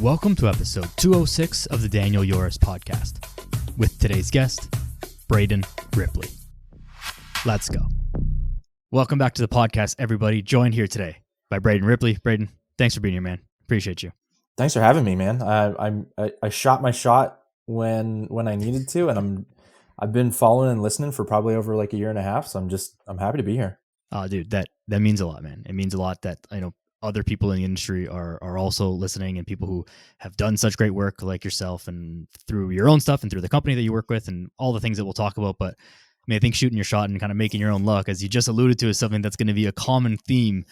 Welcome to episode 206 of the Daniel Yoris podcast with today's guest, Braden Ripley. Let's go. Welcome back to the podcast, everybody. Joined here today by Braden Ripley. Braden, thanks for being here, man. Appreciate you. Thanks for having me, man. I shot my shot when I needed to, and I've been following and listening for probably over like a year and a half. So I'm happy to be here. Oh, dude, that means a lot, man. It means a lot that other people in the industry are also listening, and people who have done such great work like yourself, and through your own stuff and through the company that you work with, and all the things that we'll talk about. But I think shooting your shot and kind of making your own luck, as you just alluded to, is something that's going to be a common theme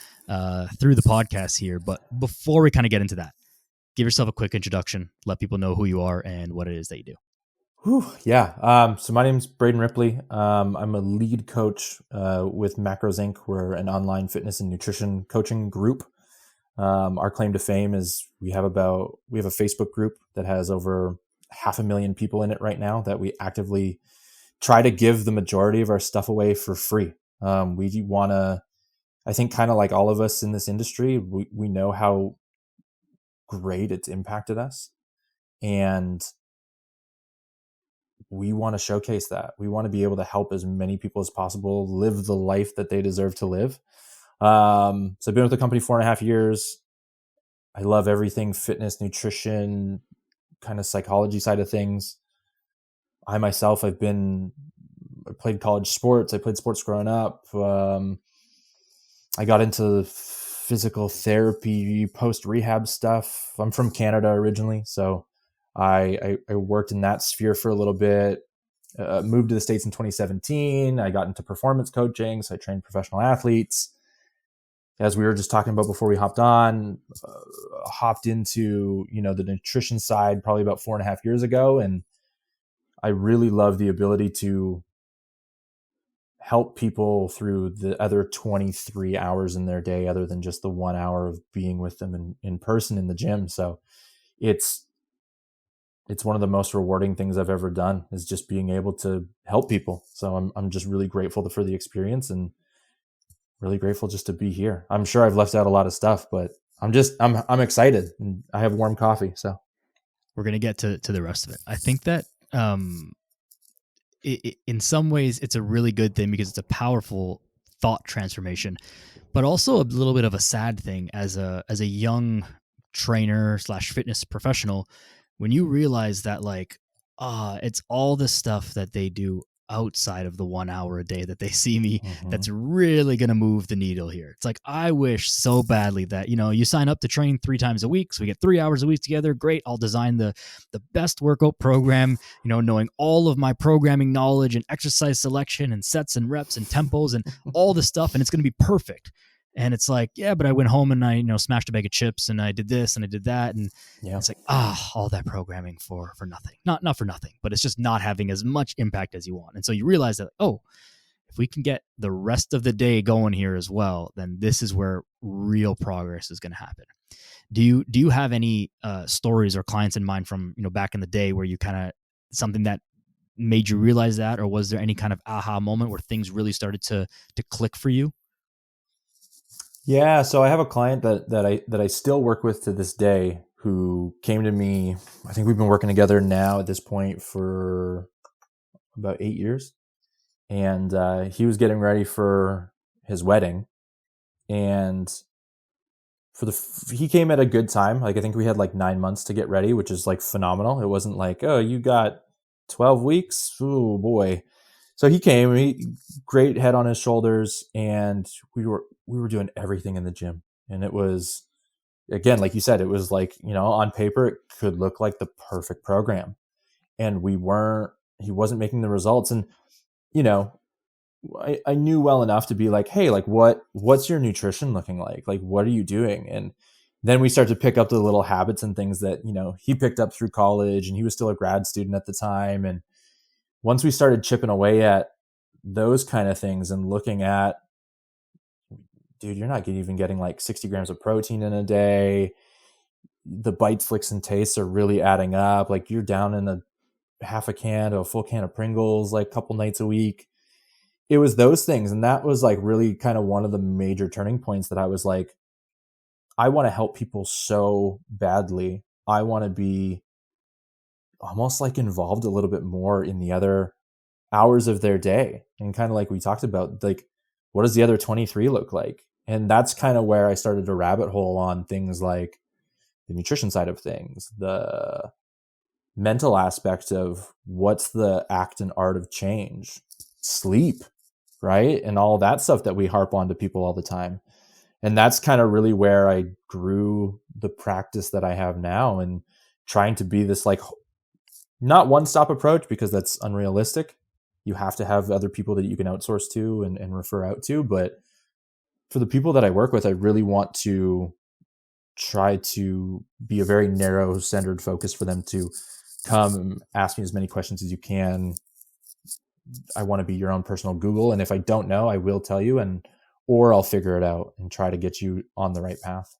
through the podcast here. But before we kind of get into that, give yourself a quick introduction, let people know who you are and what it is that you do. Yeah. So my name's Braden Ripley. I'm a lead coach with Macros Inc. We're an online fitness and nutrition coaching group. Our claim to fame is we have a Facebook group that has over 500,000 people in it right now that we actively try to give the majority of our stuff away for free. We want to, I think, kind of like all of us in this industry, we know how great it's impacted us, and we want to showcase that. We want to be able to help as many people as possible live the life that they deserve to live. So I've been with the company 4.5 years. I love everything fitness, nutrition, kind of psychology side of things. I myself, I played college sports. I played sports growing up. I got into physical therapy, post-rehab stuff. I'm from Canada originally, so I worked in that sphere for a little bit. Moved to the States in 2017. I got into performance coaching, so I trained professional athletes. As we were just talking about before we hopped on, hopped into the nutrition side probably about 4.5 years ago, and I really love the ability to help people through the other 23 hours in their day, other than just the 1 hour of being with them in person in the gym. So it's one of the most rewarding things I've ever done, is just being able to help people. So I'm just really grateful for the experience, and really grateful just to be here. I'm sure I've left out a lot of stuff, but I'm excited, and I have warm coffee. So we're going to get to the rest of it. I think that in some ways it's a really good thing, because it's a powerful thought transformation, but also a little bit of a sad thing as a young trainer / fitness professional, when you realize that it's all the stuff that they do outside of the 1 hour a day that they see me, that's really going to move the needle here. It's like, I wish so badly that, you sign up to train 3 times a week. So we get 3 hours a week together. Great. I'll design the best workout program, knowing all of my programming knowledge and exercise selection and sets and reps and tempos and all the stuff. And it's going to be perfect. And it's like, yeah, but I went home and I, smashed a bag of chips, and I did this and I did that. And It's like, all that programming for nothing. Not for nothing, but it's just not having as much impact as you want. And so you realize that, if we can get the rest of the day going here as well, then this is where real progress is going to happen. Do you have any stories or clients in mind from, back in the day where you kind of, something that made you realize that, or was there any kind of aha moment where things really started to click for you? Yeah, so I have a client that I still work with to this day, who came to me. I think we've been working together now at this point for about 8 years, and he was getting ready for his wedding, and he came at a good time. I think we had 9 months to get ready, which is phenomenal. It wasn't like, oh, you got 12 weeks. Oh boy. So he came, great head on his shoulders, and we were doing everything in the gym. And it was, again, like you said, it was on paper, it could look like the perfect program. And he wasn't making the results. And, I knew well enough to be like, hey, what's your nutrition looking like? What are you doing? And then we start to pick up the little habits and things that, he picked up through college, and he was still a grad student at the time. And once we started chipping away at those kind of things and looking at, dude, you're not even getting 60 grams of protein in a day. The bites, flicks, and tastes are really adding up. You're down in a half a can to a full can of Pringles, a couple nights a week. It was those things. And that was really kind of one of the major turning points that I was like, I want to help people so badly, I want to be almost like involved a little bit more in the other hours of their day. And kind of like we talked about, like, what does the other 23 look like? And that's kind of where I started to rabbit hole on things like the nutrition side of things, the mental aspect of what's the act and art of change, sleep, right? And all that stuff that we harp on to people all the time. And that's kind of really where I grew the practice that I have now, and trying to be this, like, not one stop approach, because that's unrealistic. You have to have other people that you can outsource to and refer out to. But for the people that I work with, I really want to try to be a very narrow centered focus for them to come and ask me as many questions as you can. I want to be your own personal Google. And if I don't know, I will tell you, or I'll figure it out and try to get you on the right path.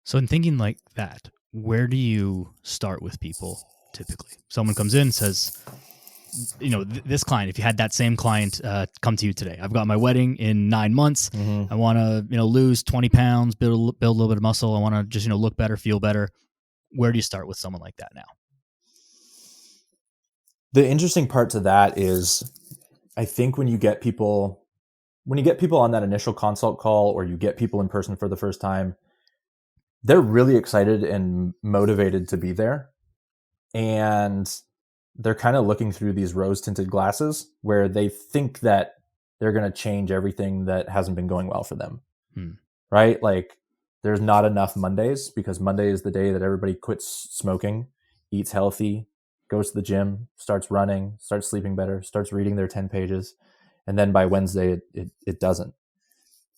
So in thinking like that, where do you start with people typically? Someone comes in, says, this client, if you had that same client come to you today, I've got my wedding in 9 months. Mm-hmm. I want to, lose 20 pounds, build a little bit of muscle. I want to just, look better, feel better. Where do you start with someone like that now? The interesting part to that is, I think when you get people on that initial consult call, or you get people in person for the first time, they're really excited and motivated to be there. And they're kind of looking through these rose tinted glasses where they think that they're going to change everything that hasn't been going well for them. Right? Like, there's not enough Mondays, because Monday is the day that everybody quits smoking, eats healthy, goes to the gym, starts running, starts sleeping better, starts reading their 10 pages. And then by Wednesday, it doesn't.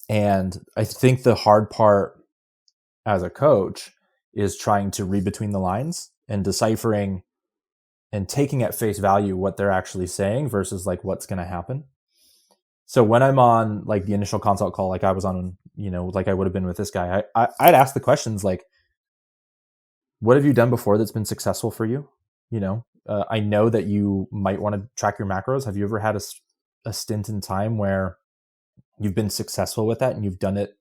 And I think the hard part as a coach is trying to read between the lines and deciphering and taking at face value what they're actually saying versus like what's going to happen. So when I'm on like the initial consult call, like I was on, like I would have been with this guy, I'd ask the questions like, what have you done before that's been successful for you? I know that you might want to track your macros. Have you ever had a stint in time where you've been successful with that and you've done it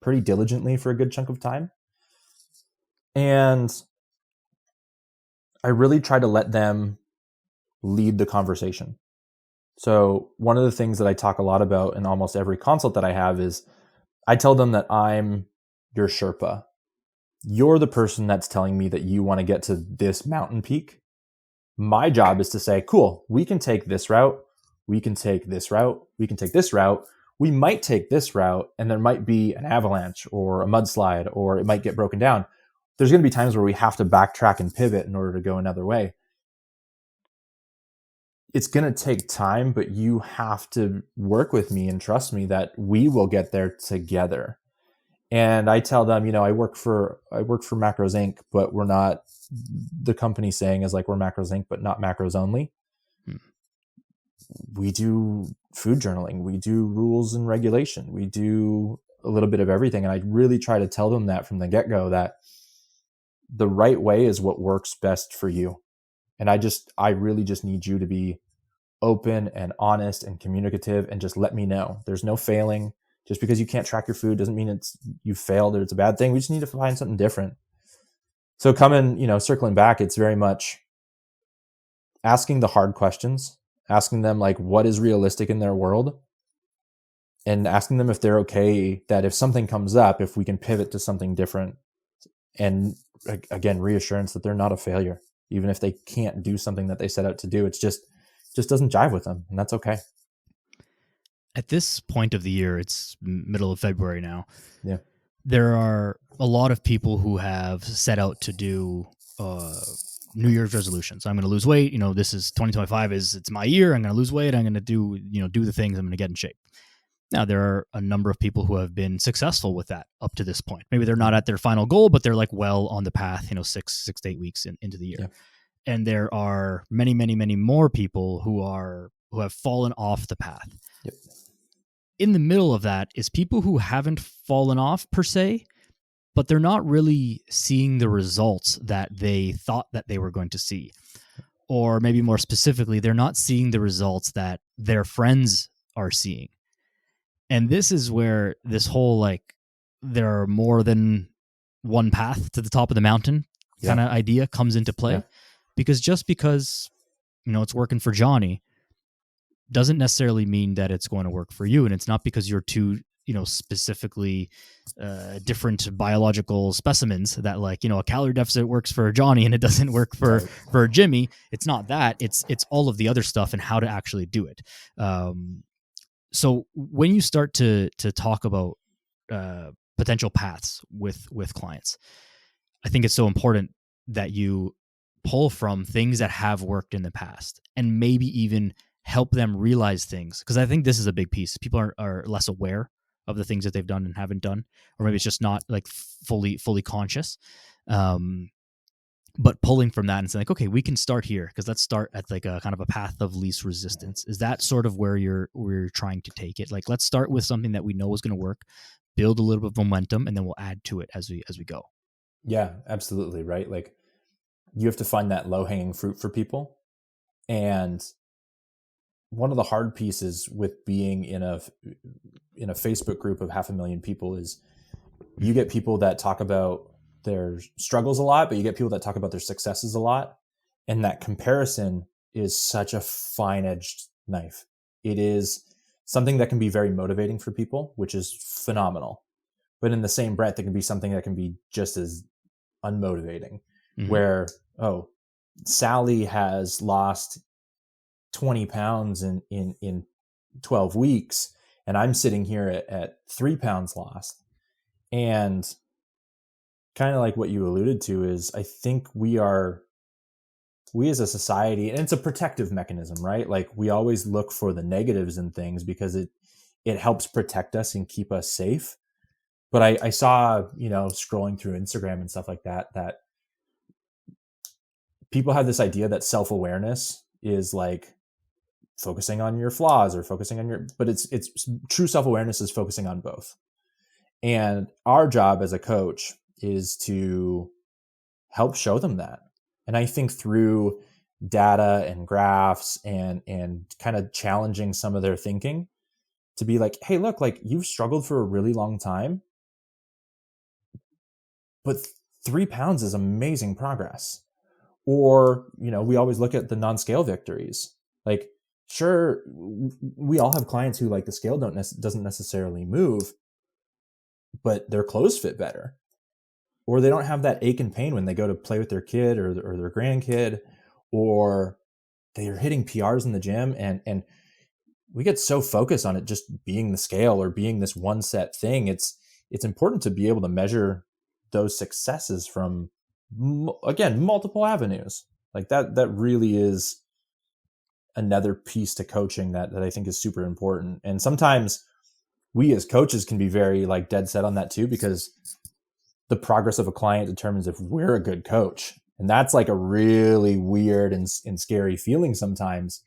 pretty diligently for a good chunk of time? And I really try to let them lead the conversation. So one of the things that I talk a lot about in almost every consult that I have is, I tell them that I'm your Sherpa. You're the person that's telling me that you want to get to this mountain peak. My job is to say, cool, we can take this route. We can take this route. We can take this route. We might take this route, and there might be an avalanche or a mudslide, or it might get broken down. There's going to be times where we have to backtrack and pivot in order to go another way. It's going to take time, but you have to work with me and trust me that we will get there together. And I tell them, I work for Macros Inc., but we're not, the company saying is like, we're Macros Inc., but not macros only. We do food journaling. We do rules and regulation. We do a little bit of everything. And I really try to tell them that from the get-go, that the right way is what works best for you. And I really just need you to be open and honest and communicative, and just let me know. There's no failing. Just because you can't track your food doesn't mean you failed or it's a bad thing. We just need to find something different. So circling back, it's very much asking the hard questions, asking them like what is realistic in their world, and asking them if they're okay that if something comes up, if we can pivot to something different. And again, reassurance that they're not a failure. Even if they can't do something that they set out to do, it's just doesn't jive with them, and that's okay. At this point of the year, it's middle of February now. Yeah. There are a lot of people who have set out to do New Year's resolutions. I'm going to lose weight. This is 2025 it's my year. I'm going to lose weight. I'm going to do the things. I'm going to get in shape. Now, there are a number of people who have been successful with that up to this point. Maybe they're not at their final goal, but they're like well on the path, 6 to 8 weeks into the year. Yeah. And there are many, many, many more people who have fallen off the path. Yep. In the middle of that is people who haven't fallen off per se, but they're not really seeing the results that they thought that they were going to see. Or maybe more specifically, they're not seeing the results that their friends are seeing. And this is where this whole there are more than one path to the top of the mountain kind of idea comes into play. Because just because, it's working for Johnny doesn't necessarily mean that it's going to work for you. And it's not because you're two, specifically different biological specimens that a calorie deficit works for Johnny and it doesn't work for Jimmy. It's not that. It's all of the other stuff and how to actually do it. So when you start to talk about potential paths with clients, I think it's so important that you pull from things that have worked in the past and maybe even help them realize things. Because I think this is a big piece. People are less aware of the things that they've done and haven't done, or maybe it's just not like fully conscious. But pulling from that and saying okay, we can start here because let's start at like a kind of a path of least resistance. Is that sort of where you're trying to take it? Like let's start with something that we know is going to work, build a little bit of momentum, and then we'll add to it as we go. Yeah, absolutely. Right. Like you have to find that low hanging fruit for people. And one of the hard pieces with being in a Facebook group of 500,000 people is you get people that talk about their struggles a lot, but you get people that talk about their successes a lot. And that comparison is such a fine-edged knife. It is something that can be very motivating for people, which is phenomenal. But in the same breath, it can be something that can be just as unmotivating, where, Sally has lost 20 pounds in 12 weeks, and I'm sitting here at 3 pounds lost. And kind of like what you alluded to is I think we as a society, and it's a protective mechanism, right? Like we always look for the negatives in things because it helps protect us and keep us safe. But I saw, scrolling through Instagram and stuff like that people have this idea that self-awareness is like focusing on your flaws or focusing on but it's true self-awareness is focusing on both. And our job as a coach is to help show them that. And I think through data and graphs and kind of challenging some of their thinking to be like, hey, look, like you've struggled for a really long time, but 3 pounds is amazing progress. Or, we always look at the non-scale victories. Like, sure, we all have clients who like the scale doesn't necessarily move, but their clothes fit better. Or they don't have that ache and pain when they go to play with their kid or their grandkid, or they are hitting PRs in the gym. And we get so focused on it just being the scale or being this one set thing. It's important to be able to measure those successes from, again, multiple avenues. Like that really is another piece to coaching that I think is super important. And sometimes we as coaches can be very like dead set on that too, because the progress of a client determines if we're a good coach. And that's like a really weird and scary feeling sometimes.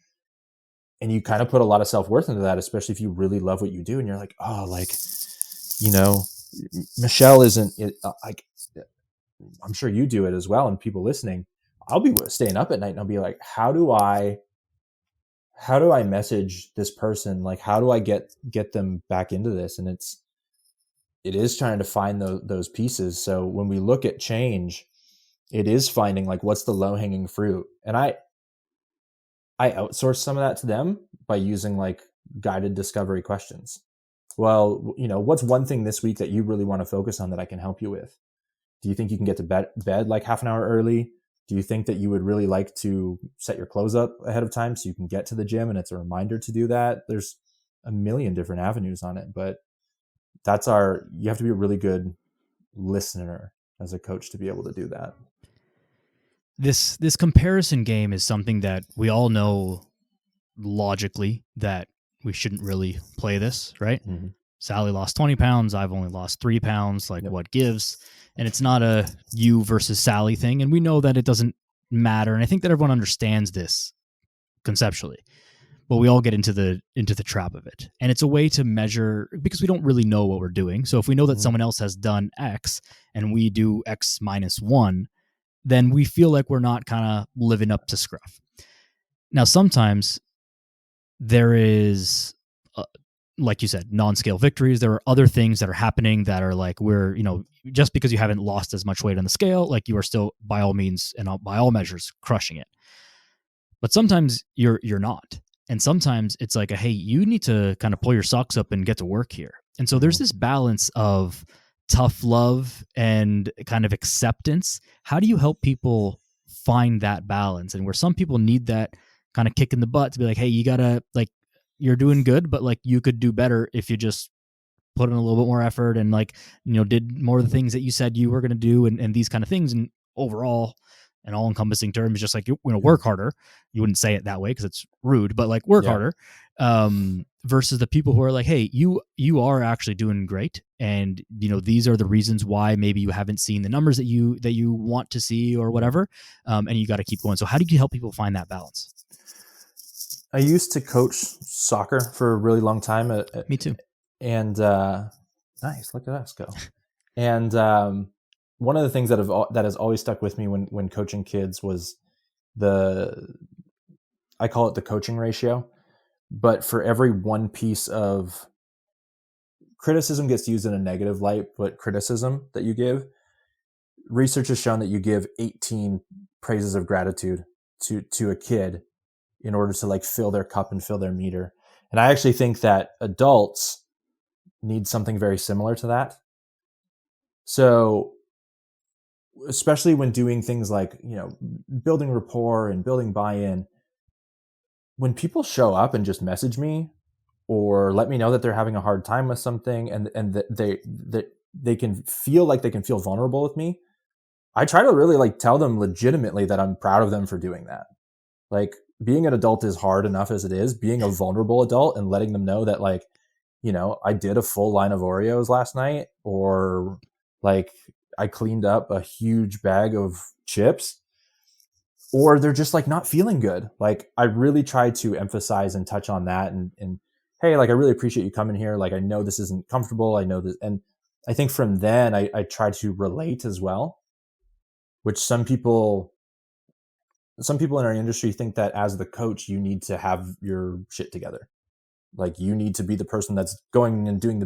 And you kind of put a lot of self-worth into that, especially if you really love what you do. And you're like, oh, like, Michelle isn't it, like, I'm sure you do it as well. And people listening, I'll be staying up at night and I'll be like, how do I message this person? Like, how do I get them back into this? And it is trying to find those pieces. So when we look at change, it is finding like, what's the low hanging fruit? And I outsource some of that to them by using like guided discovery questions. Well, what's one thing this week that you really want to focus on that I can help you with? Do you think you can get to bed like half an hour early? Do you think that you would really like to set your clothes up ahead of time so you can get to the gym and it's a reminder to do that? There's a million different avenues on it, but you have to be a really good listener as a coach to be able to do that. This comparison game is something that we all know logically that we shouldn't really play this, right? Mm-hmm. Sally lost 20 pounds. I've only lost 3 pounds. Like, yep. What gives? And it's not a you versus Sally thing. And we know that it doesn't matter. And I think that everyone understands this conceptually, but we all get into the trap of it. And it's a way to measure because we don't really know what we're doing. So if we know that someone else has done X and we do X minus 1, then we feel like we're not kind of living up to scruff. Now, sometimes there is like you said, non-scale victories. There are other things that are happening that are like, we're, just because you haven't lost as much weight on the scale, like you are still by all means and by all measures crushing it. But sometimes you're not. And sometimes it's like, hey, you need to kind of pull your socks up and get to work here. And so there's this balance of tough love and kind of acceptance. How do you help people find that balance? And where some people need that kind of kick in the butt to be like, hey, you gotta, like, you're doing good, but like you could do better if you just put in a little bit more effort and like, did more of the things that you said you were going to do, and these kind of things. And overall, and all encompassing terms, just like, work harder. You wouldn't say it that way because it's rude, but like work harder, versus the people who are like, hey, you are actually doing great. And, these are the reasons why maybe you haven't seen the numbers that you want to see or whatever. And you got to keep going. So how do you help people find that balance? I used to coach soccer for a really long time. Me too. And nice, look at us go. And one of the things that has always stuck with me when coaching kids was I call it the coaching ratio. But for every one piece of criticism gets used in a negative light, but criticism that you give, research has shown that you give 18 praises of gratitude to a kid in order to like fill their cup and fill their meter. And I actually think that adults need something very similar to that. So especially when doing things like, building rapport and building buy-in, when people show up and just message me or let me know that they're having a hard time with something and that they can feel like they can feel vulnerable with me, I try to really like tell them legitimately that I'm proud of them for doing that. Like, being an adult is hard enough as it is. Being a vulnerable adult and letting them know that, like, I did a full line of Oreos last night, or like I cleaned up a huge bag of chips, or they're just like not feeling good. Like, I really try to emphasize and touch on that. And hey, like, I really appreciate you coming here. Like, I know this isn't comfortable. I know this. And I think from then I try to relate as well, which some people in our industry think that as the coach, you need to have your shit together. Like, you need to be the person that's going and doing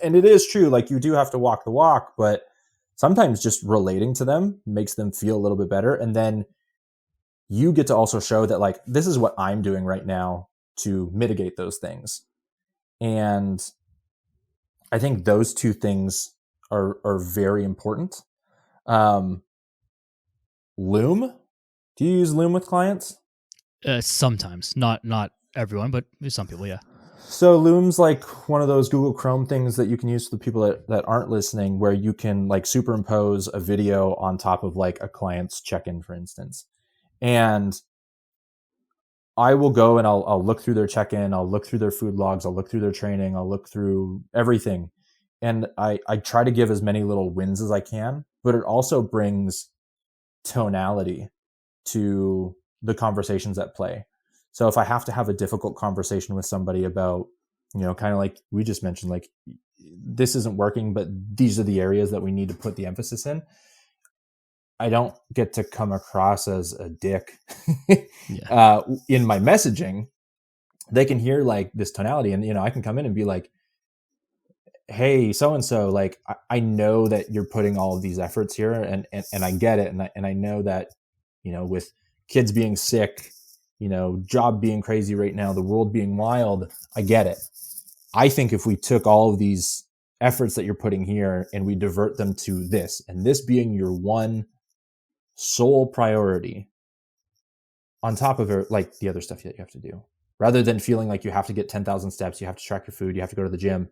and it is true. Like, you do have to walk the walk, but sometimes just relating to them makes them feel a little bit better. And then you get to also show that, like, this is what I'm doing right now to mitigate those things. And I think those two things are very important. Loom. Do you use Loom with clients? Sometimes, not everyone, but some people, yeah. So Loom's like one of those Google Chrome things that you can use for the people that aren't listening, where you can like superimpose a video on top of like a client's check-in, for instance. And I will go and I'll look through their check-in, I'll look through their food logs, I'll look through their training, I'll look through everything. And I try to give as many little wins as I can, but it also brings tonality to the conversations at play. So if I have to have a difficult conversation with somebody about, kind of like we just mentioned, like, this isn't working, but these are the areas that we need to put the emphasis in, I don't get to come across as a dick in my messaging. They can hear like this tonality, and, I can come in and be like, hey, so-and-so, like, I know that you're putting all of these efforts here, and I get it. And I know that, with kids being sick, job being crazy right now, the world being wild, I get it. I think if we took all of these efforts that you're putting here and we divert them to this, and this being your one sole priority on top of it, like the other stuff that you have to do, rather than feeling like you have to get 10,000 steps, you have to track your food, you have to go to the gym.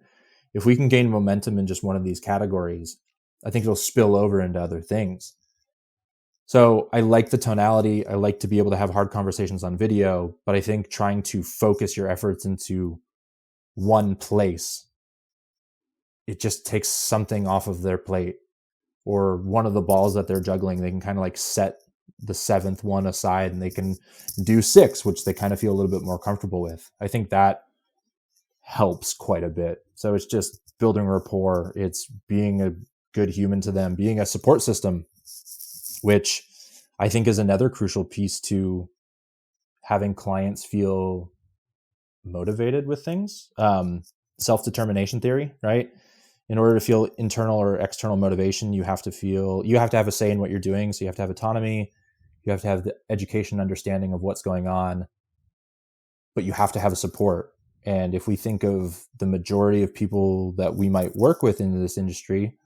If we can gain momentum in just one of these categories, I think it'll spill over into other things. So I like the tonality. I like to be able to have hard conversations on video, but I think trying to focus your efforts into one place, it just takes something off of their plate, or one of the balls that they're juggling. They can kind of like set the seventh one aside and they can do 6, which they kind of feel a little bit more comfortable with. I think that helps quite a bit. So it's just building rapport. It's being a good human to them, being a support system, which I think is another crucial piece to having clients feel motivated with things. self-determination theory, right? In order to feel internal or external motivation, you have to have a say in what you're doing. So you have to have autonomy. You have to have the education, understanding of what's going on, but you have to have a support. And if we think of the majority of people that we might work with in this industry,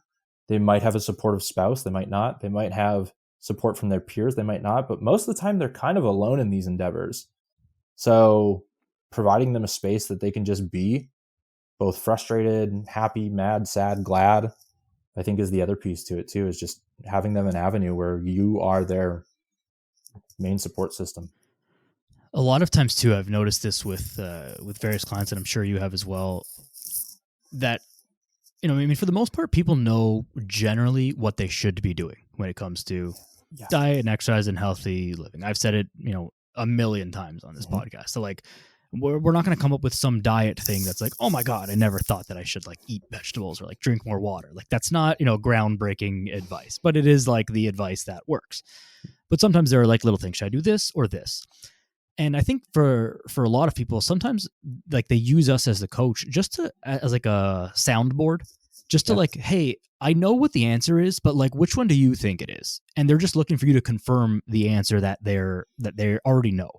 they might have a supportive spouse. They might not. They might have support from their peers. They might not. But most of the time, they're kind of alone in these endeavors. So providing them a space that they can just be both frustrated, happy, mad, sad, glad, I think is the other piece to it too, is just having them an avenue where you are their main support system. A lot of times too, I've noticed this with various clients, and I'm sure you have as well, that, I mean, for the most part, people know generally what they should be doing when it comes to diet and exercise and healthy living. I've said it, a million times on this podcast. So like, we're not going to come up with some diet thing that's like, oh my God, I never thought that I should like eat vegetables or like drink more water. Like that's not, groundbreaking advice, but it is like the advice that works. But sometimes there are like little things. Should I do this or this? And I think for a lot of people, sometimes like they use us as the coach just as like a soundboard, just to like, hey, I know what the answer is, but like, which one do you think it is? And they're just looking for you to confirm the answer that they already know.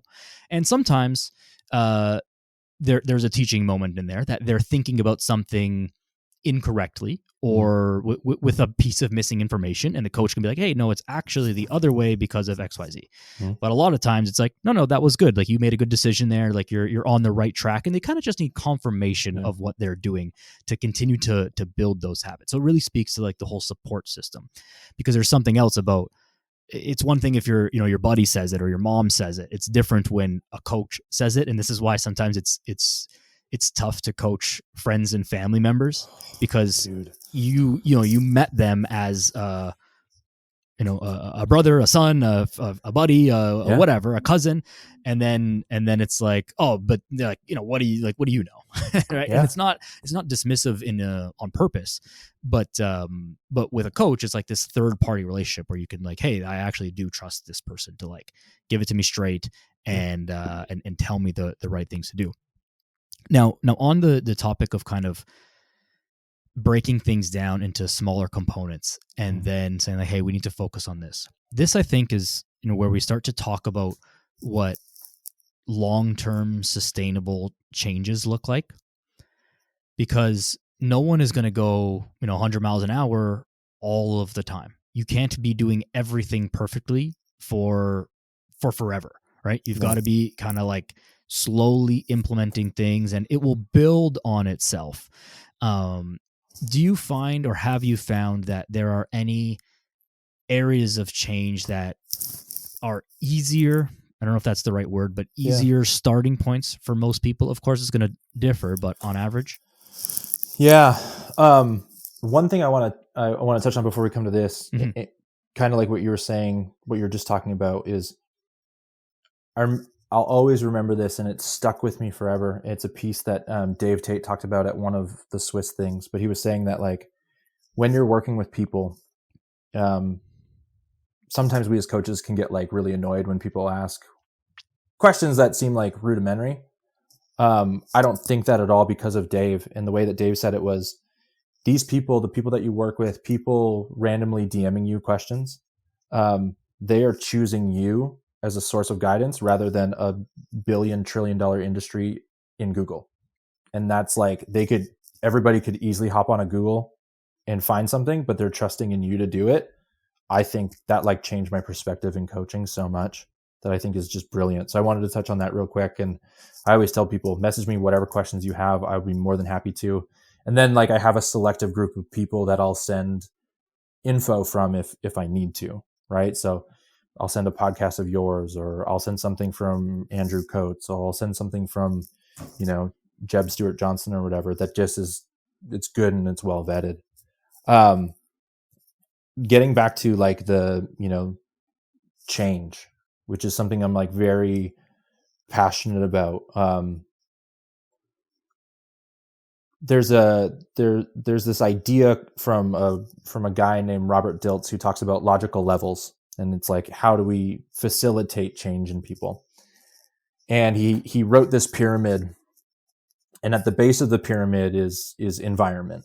And sometimes there's a teaching moment in there that they're thinking about something incorrectly or with a piece of missing information, and the coach can be like, hey, no, it's actually the other way because of XYZ. But a lot of times it's like, no, that was good. Like you made a good decision there. Like you're on the right track, and they kind of just need confirmation of what they're doing to continue to build those habits. So it really speaks to like the whole support system, because there's something else about, it's one thing if your buddy says it or your mom says it. It's different when a coach says it. And this is why sometimes it's tough to coach friends and family members, because you met them as a brother, a son, a buddy, whatever, a cousin, and then it's like, oh, but like, what do you know, right? Yeah. And it's not dismissive on purpose, but with a coach, it's like this third party relationship where you can like, hey, I actually do trust this person to like give it to me straight and tell me the right things to do. Now on the topic of kind of breaking things down into smaller components and then saying like, hey, we need to focus on this. This, I think, is, where we start to talk about what long-term sustainable changes look like, because no one is going to go, 100 miles an hour all of the time. You can't be doing everything perfectly for forever, right? You've got to be kind of like slowly implementing things, and it will build on itself. Do you find, or have you found, that there are any areas of change that are easier? I don't know if that's the right word, but easier starting points for most people? Of course, it's going to differ, but on average. Yeah. One thing I want to touch on before we come to this, kind of like what you were saying, what you were just talking about, is I'll always remember this, and it's stuck with me forever. It's a piece that Dave Tate talked about at one of the Swiss things, but he was saying that like when you're working with people, sometimes we as coaches can get like really annoyed when people ask questions that seem like rudimentary. I don't think that at all because of Dave, and the way that Dave said it was, these people, the people that you work with, people randomly DMing you questions, they are choosing you as a source of guidance rather than a $1 trillion industry in Google. And that's like, everybody could easily hop on a Google and find something, but they're trusting in you to do it. I think that like changed my perspective in coaching so much, that I think is just brilliant. So I wanted to touch on that real quick. And I always tell people, message me whatever questions you have. I would be more than happy to. And then like I have a selective group of people that I'll send info from if I need to, right? So I'll send a podcast of yours, or I'll send something from Andrew Coates, or I'll send something from, Jeb Stewart Johnson or whatever, that just it's good and it's well vetted. Getting back to like the, change, which is something I'm like very passionate about. There's this idea from a guy named Robert Dilts who talks about logical levels. And it's like, how do we facilitate change in people? And he wrote this pyramid And at the base of the pyramid is environment.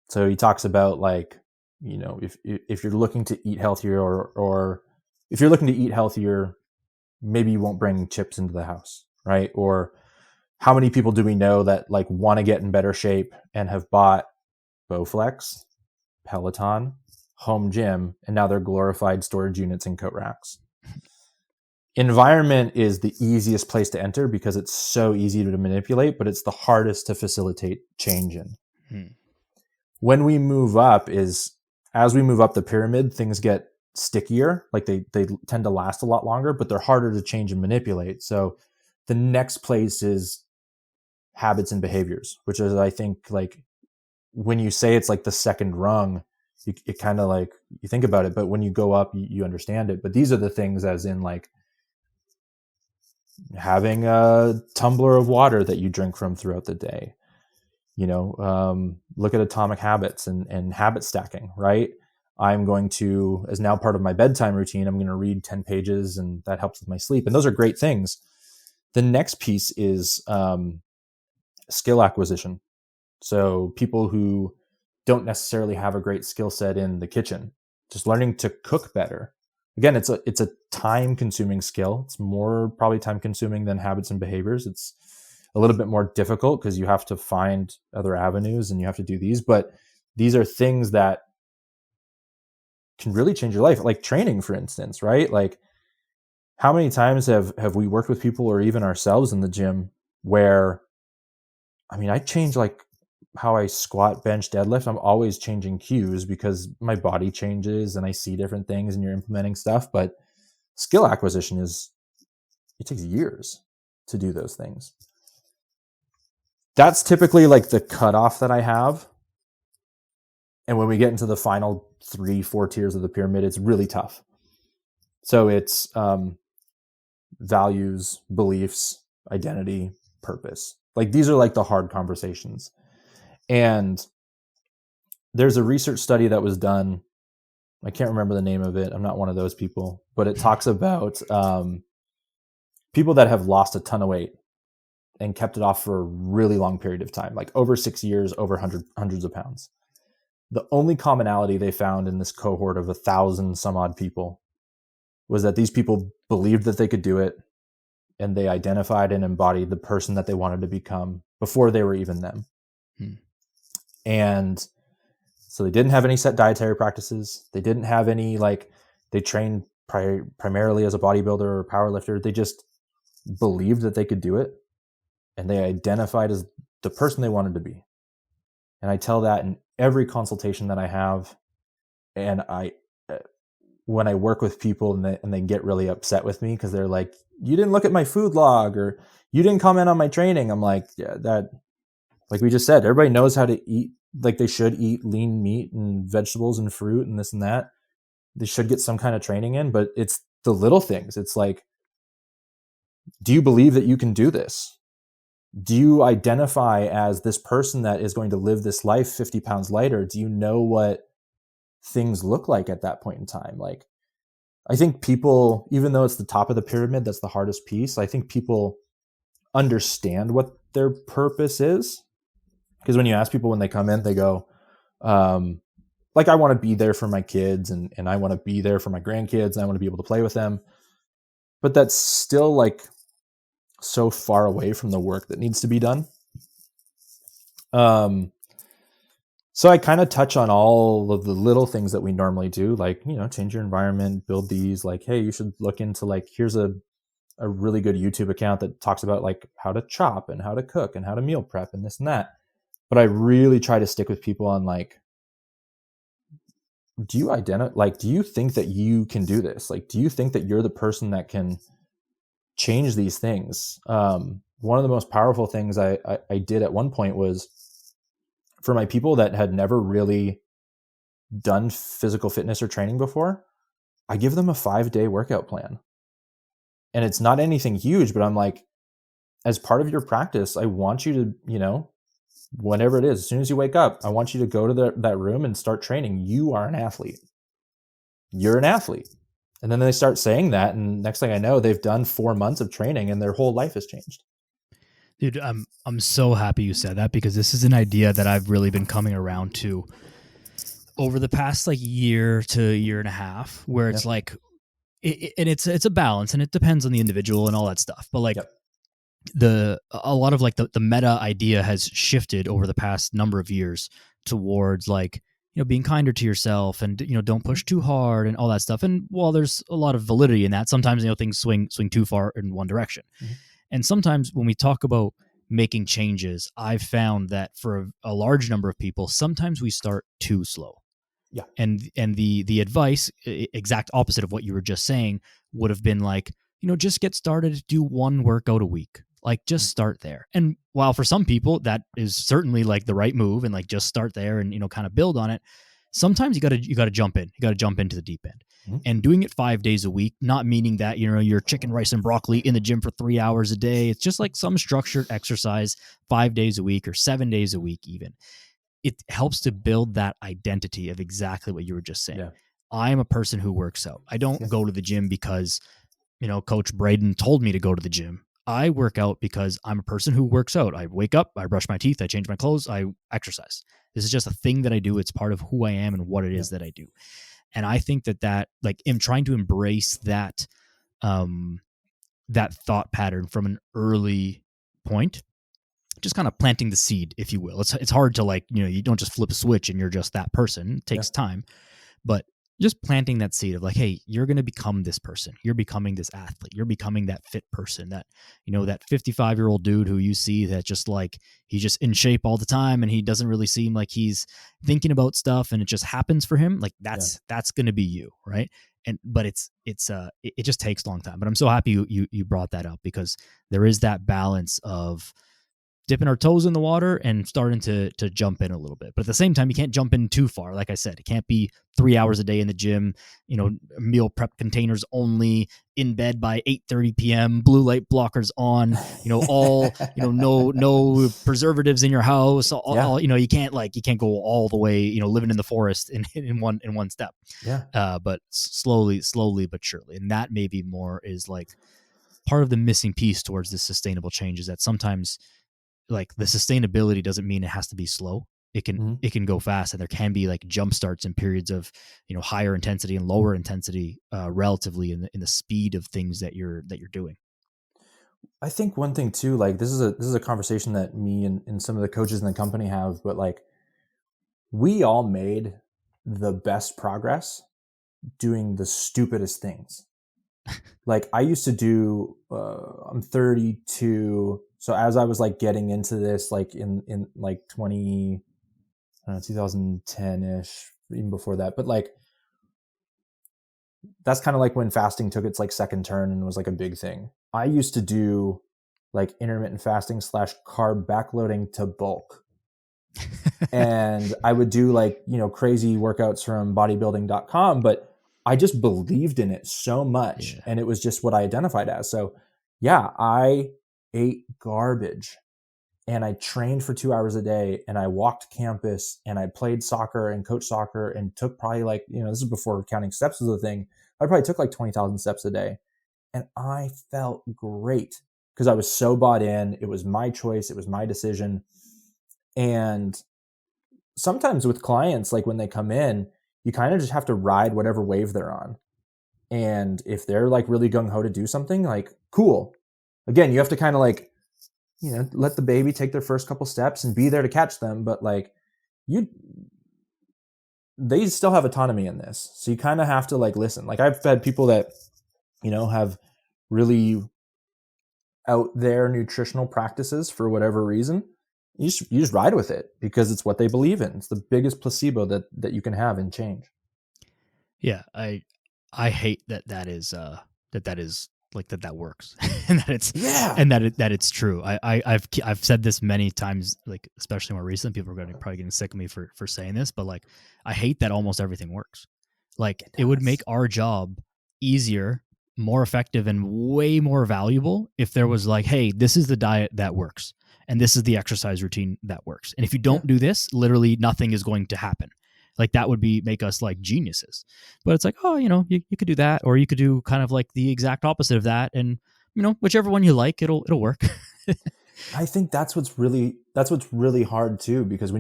So he talks about like, if you're looking to eat healthier, or if you're looking to eat healthier, maybe you won't bring chips into the house, right? Or how many people do we know that like want to get in better shape and have bought Bowflex, Peloton, home gym, and now they're glorified storage units and coat racks? Environment is the easiest place to enter because it's so easy to manipulate, but it's the hardest to facilitate change in. When we move up as we move up the pyramid, things get stickier. Like they tend to last a lot longer, but they're harder to change and manipulate. So the next place is habits and behaviors, which is, I think, like when you say it's like the second rung, it kind of like, you think about it, but when you go up, you understand it. But these are the things, as in like having a tumbler of water that you drink from throughout the day. Look at atomic habits and habit stacking, right? I'm going to, as now part of my bedtime routine, I'm going to read 10 pages, and that helps with my sleep. And those are great things. The next piece is skill acquisition. So people who don't necessarily have a great skill set in the kitchen, just learning to cook better. Again, it's a time consuming skill. It's more probably time consuming than habits and behaviors. It's a little bit more difficult because you have to find other avenues and you have to do these, but these are things that can really change your life. Like training, for instance, right? Like how many times have we worked with people, or even ourselves in the gym, where, I change like how I squat, bench, deadlift. I'm always changing cues because my body changes and I see different things and you're implementing stuff. But skill acquisition it takes years to do those things. That's typically like the cutoff that I have. And when we get into the final 3-4 tiers of the pyramid, it's really tough. So it's values, beliefs, identity, purpose. Like these are like the hard conversations. And there's a research study that was done. I can't remember the name of it. I'm not one of those people, but it talks about people that have lost a ton of weight and kept it off for a really long period of time, like over 6 years, over hundreds of pounds. The only commonality they found in this cohort of 1,000 some odd people was that these people believed that they could do it, and they identified and embodied the person that they wanted to become before they were even them. And so they didn't have any set dietary practices. They didn't have any, like, they trained primarily as a bodybuilder or powerlifter. They just believed that they could do it, and they identified as the person they wanted to be. And I tell that in every consultation that I have. And when I work with people and they get really upset with me because they're like, you didn't look at my food log, or you didn't comment on my training. I'm like, yeah, that, like we just said, everybody knows how to eat. Like they should eat lean meat and vegetables and fruit and this and that. They should get some kind of training in, but it's the little things. It's like, do you believe that you can do this? Do you identify as this person that is going to live this life 50 pounds lighter? Do you know what things look like at that point in time? Like, I think people, even though it's the top of the pyramid, that's the hardest piece. I think people understand what their purpose is. Because when you ask people when they come in, they go, like, I want to be there for my kids, and I want to be there for my grandkids, and I want to be able to play with them. But that's still like so far away from the work that needs to be done. So I kind of touch on all of the little things that we normally do, like, change your environment, build these, like, hey, you should look into, like, here's a really good YouTube account that talks about like how to chop and how to cook and how to meal prep and this and that. But I really try to stick with people on, like, do you think that you can do this? Like, do you think that you're the person that can change these things? One of the most powerful things I did at one point was, for my people that had never really done physical fitness or training before, I give them a 5-day workout plan. And it's not anything huge, but I'm like, as part of your practice, I want you to, whenever it is, as soon as you wake up, I want you to go to that room and start training. You are an athlete. You're an athlete. And then they start saying that, and next thing I know, they've done 4 months of training and their whole life has changed. Dude, I'm so happy you said that, because this is an idea that I've really been coming around to over the past like year to year and a half, where Yeah. it's like, and it's a balance, and it depends on the individual and all that stuff. But like, Yep. a lot of like the meta idea has shifted over the past number of years towards like, being kinder to yourself, and don't Mhm. push too hard and all that stuff. And while there's a lot of validity in that, sometimes things swing too far in one direction. Mhm. And sometimes when we talk about making changes, I've found that for a large number of people, sometimes we start too slow. Yeah. And the advice, exact opposite of what you were just saying, would have been like, just get started, do one workout a week, like just Mhm. start there. And while for some people that is certainly like the right move, and like just start there and kind of build on it, sometimes you gotta jump in, you gotta jump into the deep end. Mhm. And doing it 5 days a week, not meaning that you're chicken, rice, and broccoli in the gym for 3 hours a day. It's just like some structured exercise 5 days a week or 7 days a week even. It helps to build that identity of exactly what you were just saying. Yeah. I'm a person who works out. I don't Yeah. go to the gym because, Coach Braden told me to go to the gym. I work out because I'm a person who works out. I wake up, I brush my teeth, I change my clothes, I exercise. This is just a thing that I do. It's part of who I am and what it Yeah. is that I do. And I think that like, I'm trying to embrace um, that thought pattern from an early point, just kind of planting the seed, if you will. It's hard to like, you don't just flip a switch and you're just that person. It Yeah. takes time, but just planting that seed of like, hey, you're going to become this person. You're becoming this athlete. You're becoming that fit person, that, that 55-year-old dude who you see that just like, he's just in shape all the time and he doesn't really seem like he's thinking about stuff and it just happens for him. Like Yeah. that's going to be you. Right. But it just takes a long time. But I'm so happy you brought that up, because there is that balance of dipping our toes in the water and starting to jump in a little bit. But at the same time, you can't jump in too far. Like I said, it can't be 3 hours a day in the gym, meal prep containers only, in bed by 8:30 p.m., blue light blockers on, all, no preservatives in your house. Yeah. All, you can't go all the way, living in the forest in one step. Yeah. But slowly but surely. And that maybe more is like part of the missing piece towards this sustainable change, is that sometimes like the sustainability doesn't mean it has to be slow. It can Mhm. it can go fast, and there can be like jump starts in periods of higher intensity and lower intensity, relatively in the speed of things that you're doing. I think one thing too, like this is a conversation that me and some of the coaches in the company have, but like we all made the best progress doing the stupidest things. Like I used to do, I'm 32. So as I was like getting into this, like in like 2010 ish, even before that, but like, that's kind of like when fasting took its like second turn and was like a big thing. I used to do like intermittent fasting slash carb backloading to bulk. And I would do like, crazy workouts from bodybuilding.com, but I just believed in it so much. Yeah. And it was just what I identified as. So yeah, I ate garbage and I trained for 2 hours a day and I walked campus and I played soccer and coached soccer and took probably like, this is before counting steps was a thing. I probably took like 20,000 steps a day and I felt great because I was so bought in. It was my choice. It was my decision. And sometimes with clients, like when they come in, you kind of just have to ride whatever wave they're on. And if they're like really gung ho to do something, like cool. Again, you have to kind of like, let the baby take their first couple steps and be there to catch them. But like you, they still have autonomy in this. So you kind of have to like listen. Like I've had people that, have really out there nutritional practices for whatever reason. You just ride with it because it's what they believe in. It's the biggest placebo that you can have in change. Yeah, I hate that is like that works, and that it's Yeah. and that it's true. I've said this many times, like especially more recent. People are going to probably getting sick of me for saying this, but like I hate that almost everything works. Like It it would make does. our job easier, more effective, and way more valuable if there was like, hey, this is the diet that works, and this is the exercise routine that works. And if you Yeah. don't do this, literally nothing is going to happen. Like that would make us like geniuses. But it's like, oh, you could do that, or you could do kind of like the exact opposite of that, and whichever one you like, it'll work. I think that's what's really hard too, because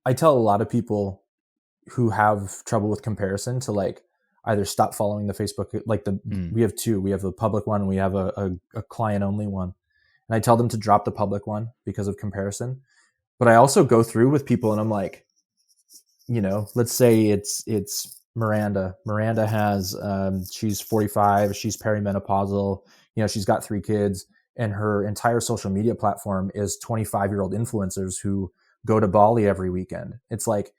I tell a lot of people who have trouble with comparison to like either stop following the Facebook, like Mm. we have two, we have a public one, we have a client only one. And I tell them to drop the public one because of comparison. But I also go through with people and I'm like, let's say it's Miranda. Miranda has, she's 45, she's perimenopausal, she's got 3 kids, and her entire social media platform is 25-year-old influencers who go to Bali every weekend. It's like,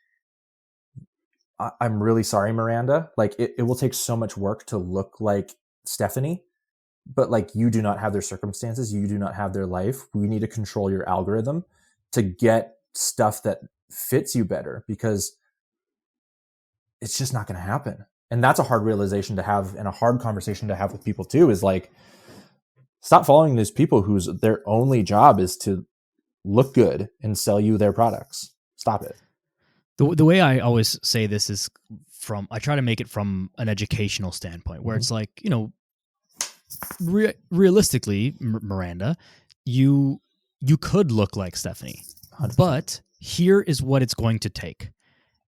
I'm really sorry, Miranda. Like it will take so much work to look like Stephanie, but like you do not have their circumstances. You do not have their life. We need to control your algorithm to get stuff that fits you better, because it's just not going to happen. And that's a hard realization to have, and a hard conversation to have with people too, is like, stop following these people whose their only job is to look good and sell you their products. Stop it. The way I always say this is I try to make it from an educational standpoint, where it's like, realistically, Miranda, you could look like Stephanie, 100%. but here is what it's going to take.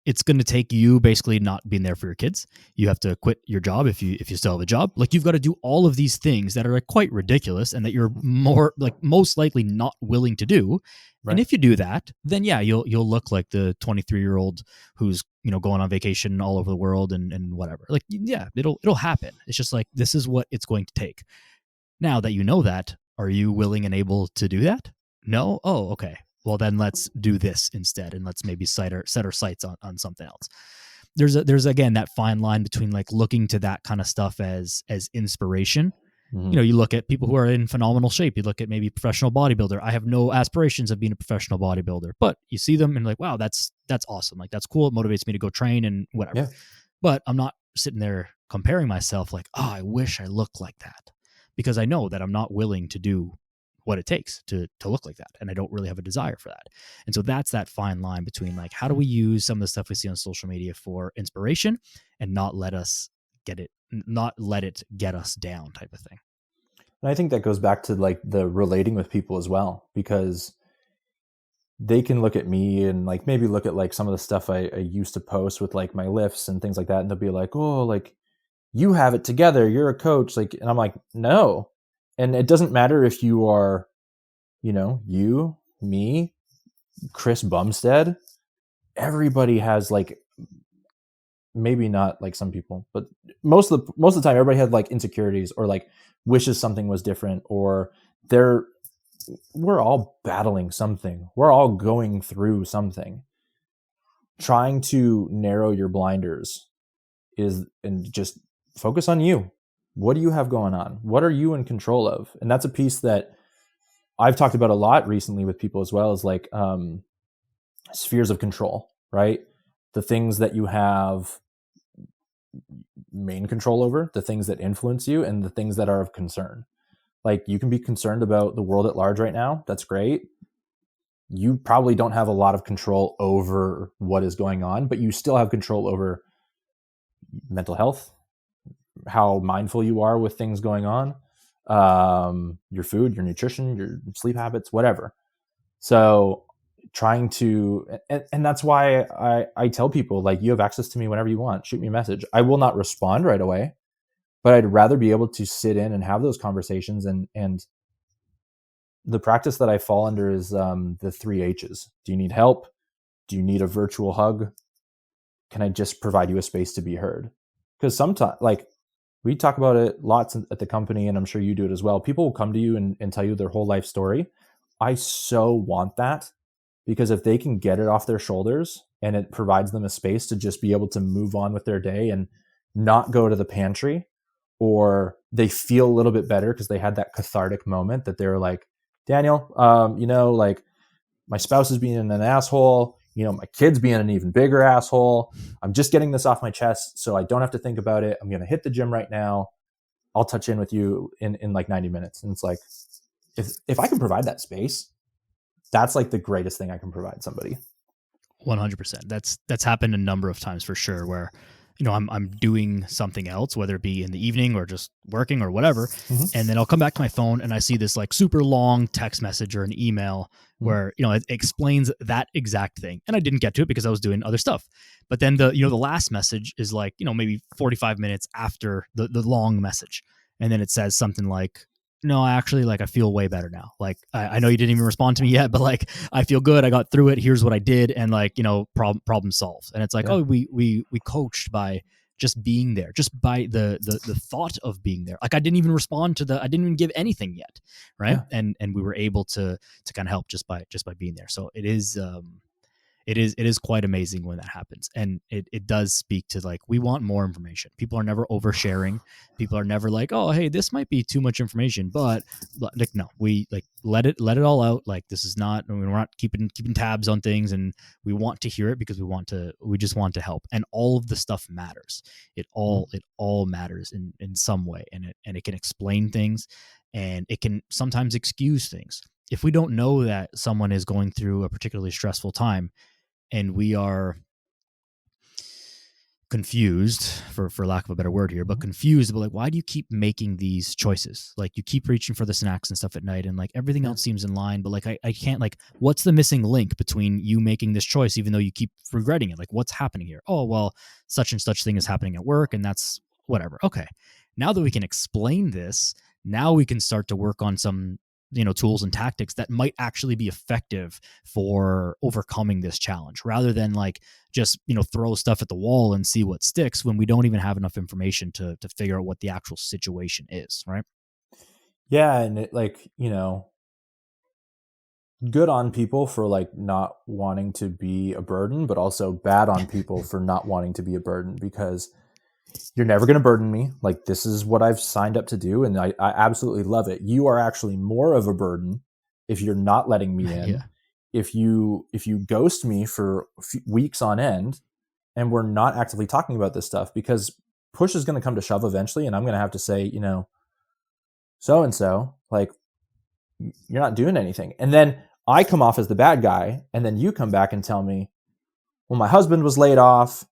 It's going to take you basically not being there for your kids. You have to quit your job if you still have a job. Like, you've got to do all of these things that are like quite ridiculous and that you're most likely not willing to do. Right. And if you do that, then yeah, you'll look like the 23-year-old who's going on vacation all over the world and whatever. Like, yeah, it'll happen. It's just like, this is what it's going to take. Now that you know that, are you willing and able to do that? No? Oh, okay. Well, then let's do this instead, and let's maybe set our sights on something else. There's again that fine line between like looking to that kind of stuff as inspiration. Mm-hmm. You look at people who are in phenomenal shape. You look at maybe professional bodybuilder. I have no aspirations of being a professional bodybuilder, but you see them and like, wow, that's awesome. Like, that's cool. It motivates me to go train and whatever. Yeah. But I'm not sitting there comparing myself like, oh, I wish I looked like that, because I know that I'm not willing to do what it takes to look like that. And I don't really have a desire for that. And so that's that fine line between like, how do we use some of the stuff we see on social media for inspiration and not let it get us down type of thing. And I think that goes back to like the relating with people as well, because they can look at me and like maybe look at like some of the stuff I used to post with like my lifts and things like that. And they'll be like, oh, like you have it together. You're a coach. Like, and I'm like, no. And it doesn't matter if you are, you, me, Chris Bumstead. Everybody has like, maybe not like some people, but most of the time, everybody had like insecurities or like wishes something was different, or we're all battling something. We're all going through something. Trying to narrow your blinders and just focus on you. What do you have going on? What are you in control of? And that's a piece that I've talked about a lot recently with people as well, as like spheres of control, right? The things that you have main control over, the things that influence you, and the things that are of concern. Like, you can be concerned about the world at large right now. That's great. You probably don't have a lot of control over what is going on, but you still have control over mental health, how mindful you are with things going on, your food, your nutrition, your sleep habits, whatever. So trying to, and that's why I tell people, like, you have access to me whenever you want. Shoot me a message. I will not respond right away, but I'd rather be able to sit in and have those conversations. And the practice that I fall under is the 3 H's. Do you need help? Do you need a virtual hug? Can I just provide you a space to be heard? Because sometimes, like, we talk about it lots at the company, and I'm sure you do it as well. People will come to you and tell you their whole life story. I so want that, because if they can get it off their shoulders and it provides them a space to just be able to move on with their day and not go to the pantry, or they feel a little bit better because they had that cathartic moment that they're like, Daniel, like, my spouse is being an asshole. My kid's being an even bigger asshole. I'm just getting this off my chest so I don't have to think about it. I'm going to hit the gym right now. I'll touch in with you in like 90 minutes. And it's like, if I can provide that space, that's like the greatest thing I can provide somebody. 100%. That's happened a number of times for sure, where I'm doing something else, whether it be in the evening or just working or whatever. Mm-hmm. And then I'll come back to my phone and I see this like super long text message or an email Mm-hmm. where, it explains that exact thing. And I didn't get to it because I was doing other stuff. But then the last message is like, maybe 45 minutes after the long message. And then it says something like, no, actually, like I feel way better now. Like I know you didn't even respond to me yet, but like I feel good. I got through it. Here's what I did, and like problem solved. And it's like, Yeah. oh, we coached by just being there, just by the thought of being there. Like I didn't even respond to I didn't even give anything yet, right? Yeah. And we were able to kind of help just by being there. So it is quite amazing when that happens, and it does speak to like we want more information. People are never oversharing. People are never like, oh hey, this might be too much information, but like no, we like let it all out. Like this is not, we're not keeping tabs on things, and we want to hear it because we just want to help, and all of the stuff matters. It all matters in some way, and it can explain things, and it can sometimes excuse things. If we don't know that someone is going through a particularly stressful time, and we are confused, for lack of a better word here, but confused about like, why do you keep making these choices? Like you keep reaching for the snacks and stuff at night, and like everything Yeah. else seems in line, but like I can't, like, what's the missing link between you making this choice even though you keep regretting it? Like what's happening here? Oh well, such and such thing is happening at work, and that's whatever. Okay, now that we can explain this, now we can start to work on some tools and tactics that might actually be effective for overcoming this challenge, rather than like just throw stuff at the wall and see what sticks when we don't even have enough information to figure out what the actual situation is, right? Yeah. And it, like, good on people for like not wanting to be a burden, but also bad on people for not wanting to be a burden, because you're never going to burden me. Like this is what I've signed up to do, and I absolutely love it. You are actually more of a burden if you're not letting me in. Yeah. If you ghost me for weeks on end, and we're not actively talking about this stuff, because push is going to come to shove eventually, and I'm going to have to say, so and so, like, you're not doing anything. And then I come off as the bad guy, and then you come back and tell me, well, my husband was laid off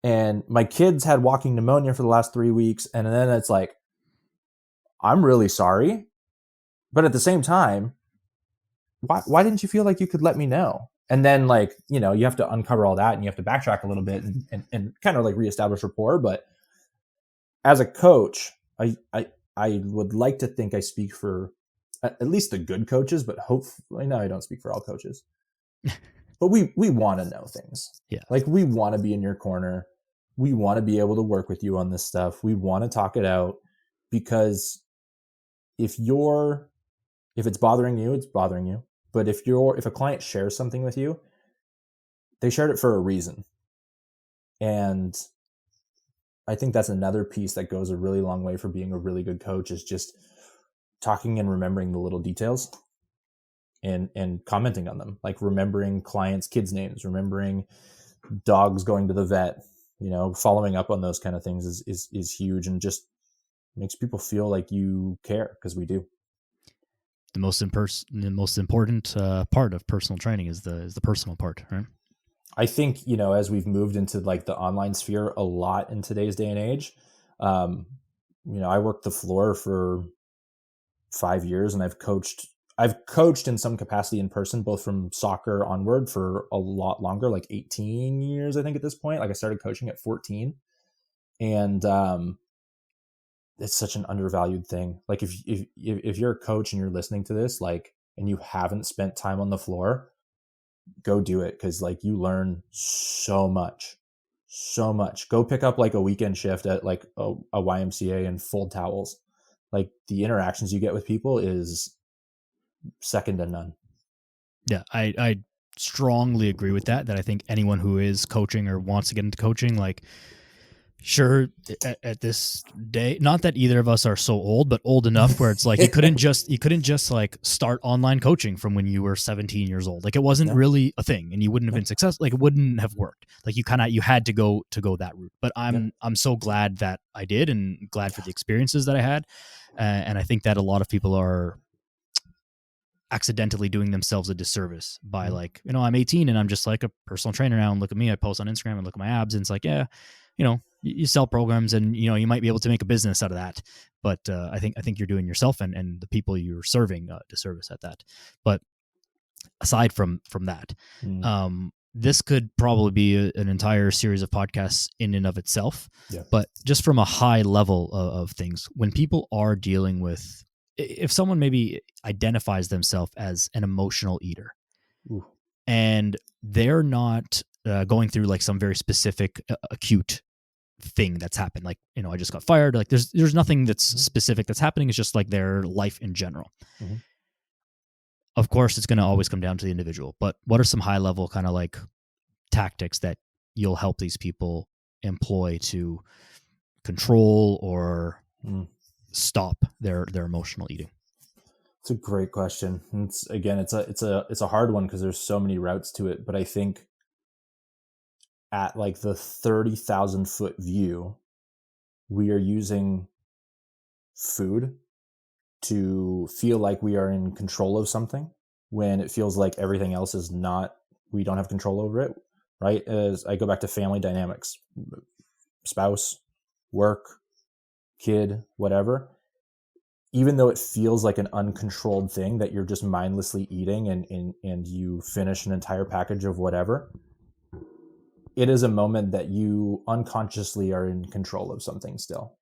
and my kids had walking pneumonia for the last 3 weeks. And then it's like, I'm really sorry. But at the same time, why didn't you feel like you could let me know? And then like, you have to uncover all that, and you have to backtrack a little bit and kind of like reestablish rapport. But as a coach, I would like to think I speak for at least the good coaches, but hopefully, no, I don't speak for all coaches. But we want to know things. Yeah. Like we want to be in your corner. We want to be able to work with you on this stuff. We want to talk it out, because if it's bothering you, it's bothering you. But if a client shares something with you, they shared it for a reason. And I think that's another piece that goes a really long way for being a really good coach, is just talking and remembering the little details and commenting on them, like remembering clients' kids' names, remembering dogs going to the vet, following up on those kind of things is huge, and just makes people feel like you care, because we do. The most important part of personal training is the personal part, right? I think, as we've moved into like the online sphere a lot in today's day and age, I worked the floor for 5 years, and I've coached in some capacity in person, both from soccer onward, for a lot longer, like 18 years, I think, at this point. Like I started coaching at 14, and it's such an undervalued thing. Like if you're a coach and you're listening to this, like, and you haven't spent time on the floor, go do it, because like you learn so much. Go pick up like a weekend shift at like a YMCA and fold towels. Like the interactions you get with people is second to none. Yeah, I strongly agree with that. That I think anyone who is coaching or wants to get into coaching, like, sure, at this day, not that either of us are so old, but old enough where it's like you couldn't just like start online coaching from when you were 17 years old. Like it wasn't really a thing, and you wouldn't have been successful. Like it wouldn't have worked. Like you had to go that route. But I'm so glad that I did, and glad for the experiences that I had. And I think that a lot of people are accidentally doing themselves a disservice by like, I'm 18 and I'm just like a personal trainer now, and look at me, I post on Instagram and look at my abs, and it's like, yeah, you sell programs, and you might be able to make a business out of that. But I think you're doing yourself and the people you're serving disservice at that. But aside from that, this could probably be an entire series of podcasts in and of itself. Yeah. But just from a high level of things, when people are dealing with, if someone maybe identifies themselves as an emotional eater, Ooh. and they're not going through like some very specific acute thing that's happened, like I just got fired, like there's nothing that's specific that's happening, it's just like their life in general. Of course it's going to always come down to the individual, but what are some high level kind of like tactics that you'll help these people employ to control or stop their emotional eating? It's a great question. It's a hard one because there's so many routes to it, but I think at like the 30,000 foot view, we are using food to feel like we are in control of something when it feels like everything else is not, we don't have control over it, right? As I go back to family dynamics, spouse, work, kid, whatever, even though it feels like an uncontrolled thing that you're just mindlessly eating and you finish an entire package of whatever, it is a moment that you unconsciously are in control of something still.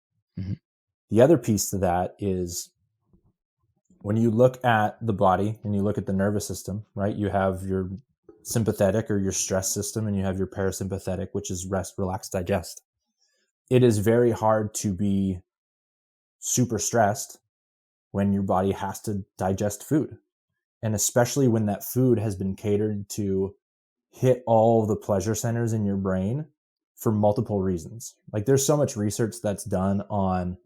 The other piece to that is when you look at the body and you look at the nervous system, right? You have your sympathetic or your stress system, and you have your parasympathetic, which is rest, relax, digest. It is very hard to be super stressed when your body has to digest food. And especially when that food has been catered to hit all the pleasure centers in your brain for multiple reasons. Like there's so much research that's done on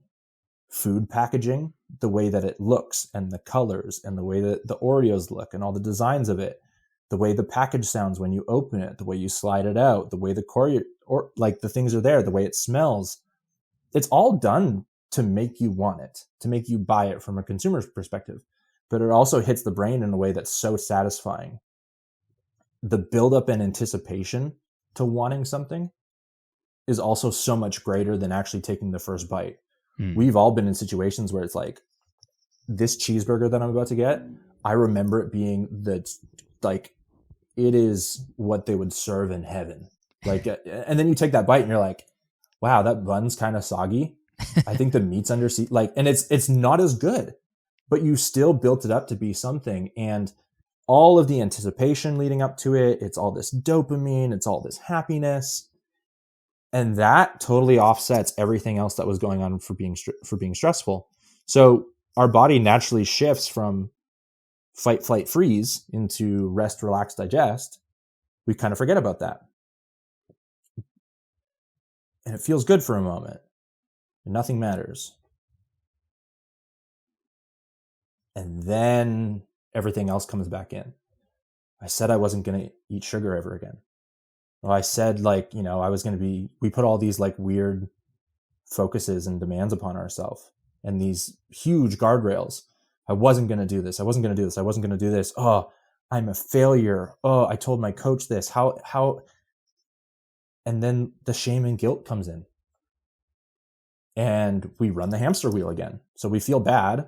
food packaging, the way that it looks and the colors and the way that the Oreos look and all the designs of it, the way the package sounds when you open it, the way you slide it out, the way the or like the things are there, the way it smells. It's all done to make you want it, to make you buy it from a consumer's perspective. But it also hits the brain in a way that's so satisfying. The buildup and anticipation to wanting something is also so much greater than actually taking the first bite. We've all been in situations where it's like, this cheeseburger that I'm about to get, I remember it being like, it is what they would serve in heaven. Like, and then you take that bite and you're like, wow, that bun's kind of soggy. I think the meat's under like, and it's not as good, but you still built it up to be something. And all of the anticipation leading up to it, it's all this dopamine, it's all this happiness. And that totally offsets everything else that was going on for being stressful. So our body naturally shifts from fight, flight, freeze into rest, relax, digest. We kind of forget about that. And it feels good for a moment. And nothing matters. And then everything else comes back in. I said I wasn't going to eat sugar ever again. Well, I said I was going to be, we put all these like weird focuses and demands upon ourselves and these huge guardrails. I wasn't going to do this. I wasn't going to do this. I wasn't going to do this. Oh, I'm a failure. Oh, I told my coach this. How, and then the shame and guilt comes in and we run the hamster wheel again. So we feel bad.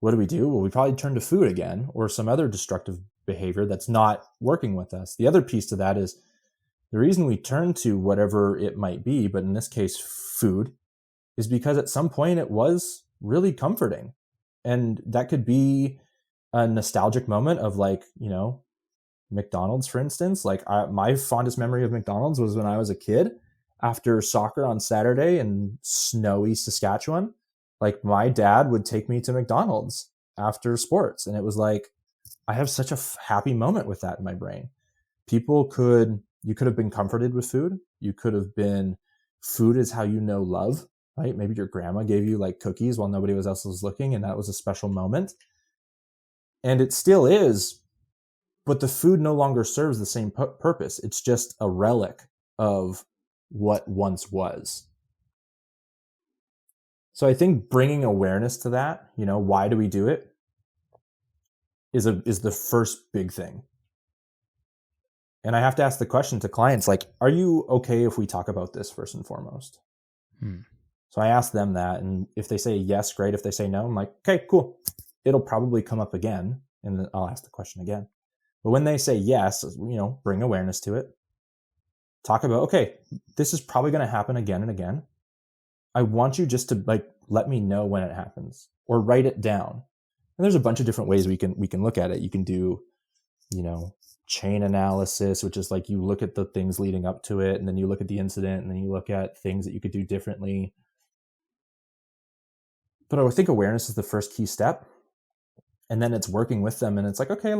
What do? Well, we probably turn to food again or some other destructive behavior that's not working with us. The other piece to that is the reason we turn to whatever it might be, but in this case, food, is because at some point it was really comforting. And that could be a nostalgic moment of like, McDonald's, for instance. Like my fondest memory of McDonald's was when I was a kid after soccer on Saturday in snowy Saskatchewan. Like my dad would take me to McDonald's after sports. And it was like, I have such a happy moment with that in my brain. You could have been comforted with food. You could have been, food is how you know love, right? Maybe your grandma gave you like cookies while nobody else was looking, and that was a special moment. And it still is, but the food no longer serves the same purpose. It's just a relic of what once was. So I think bringing awareness to that, why do we do it, is the first big thing. And I have to ask the question to clients, like, are you okay if we talk about this first and foremost? So I ask them that. And if they say yes, great. If they say no, I'm like, okay, cool. It'll probably come up again. And then I'll ask the question again. But when they say yes, bring awareness to it. Talk about, okay, this is probably going to happen again and again. I want you just to let me know when it happens, or write it down. And there's a bunch of different ways we can look at it. You can do, chain analysis, which is like you look at the things leading up to it, and then you look at the incident, and then you look at things that you could do differently. But I would think awareness is the first key step. And then it's working with them. And it's like, okay,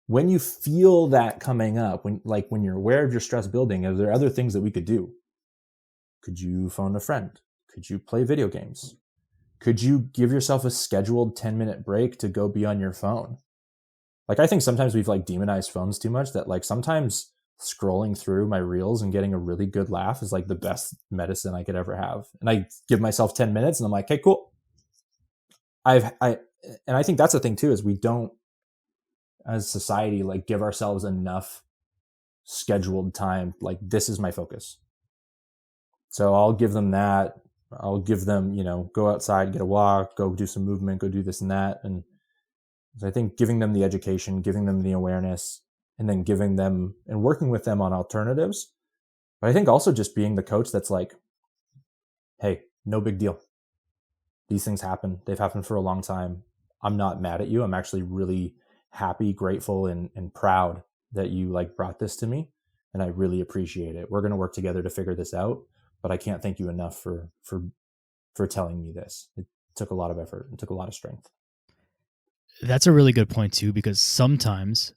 when you feel that coming up, when you're aware of your stress building, are there other things that we could do? Could you phone a friend? Could you play video games? Could you give yourself a scheduled 10-minute break to go be on your phone? I think sometimes we've demonized phones too much, that sometimes scrolling through my reels and getting a really good laugh is the best medicine I could ever have. And I give myself 10 minutes and I'm like, okay, cool. And I think that's the thing too, is we don't, as society, give ourselves enough scheduled time. This is my focus. So I'll give them that. I'll give them, go outside, get a walk, go do some movement, go do this and that. And I think giving them the education, giving them the awareness, and then giving them and working with them on alternatives. But I think also just being the coach that's like, hey, no big deal. These things happen. They've happened for a long time. I'm not mad at you. I'm actually really happy, grateful, and proud that you brought this to me. And I really appreciate it. We're going to work together to figure this out. But I can't thank you enough for telling me this. It took a lot of effort. It took a lot of strength. That's a really good point too, because sometimes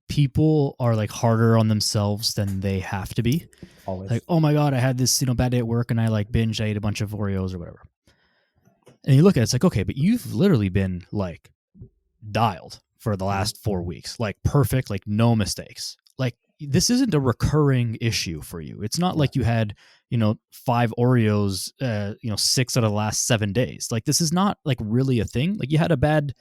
people are harder on themselves than they have to be. Always. Oh my God, I had this, bad day at work and I binged, I ate a bunch of Oreos or whatever. And you look at it, it's okay, but you've literally been dialed for the last 4 weeks, perfect, no mistakes. This isn't a recurring issue for you. It's not like you had, 5 Oreos, 6 out of the last 7 days. This is not really a thing. You had a bad,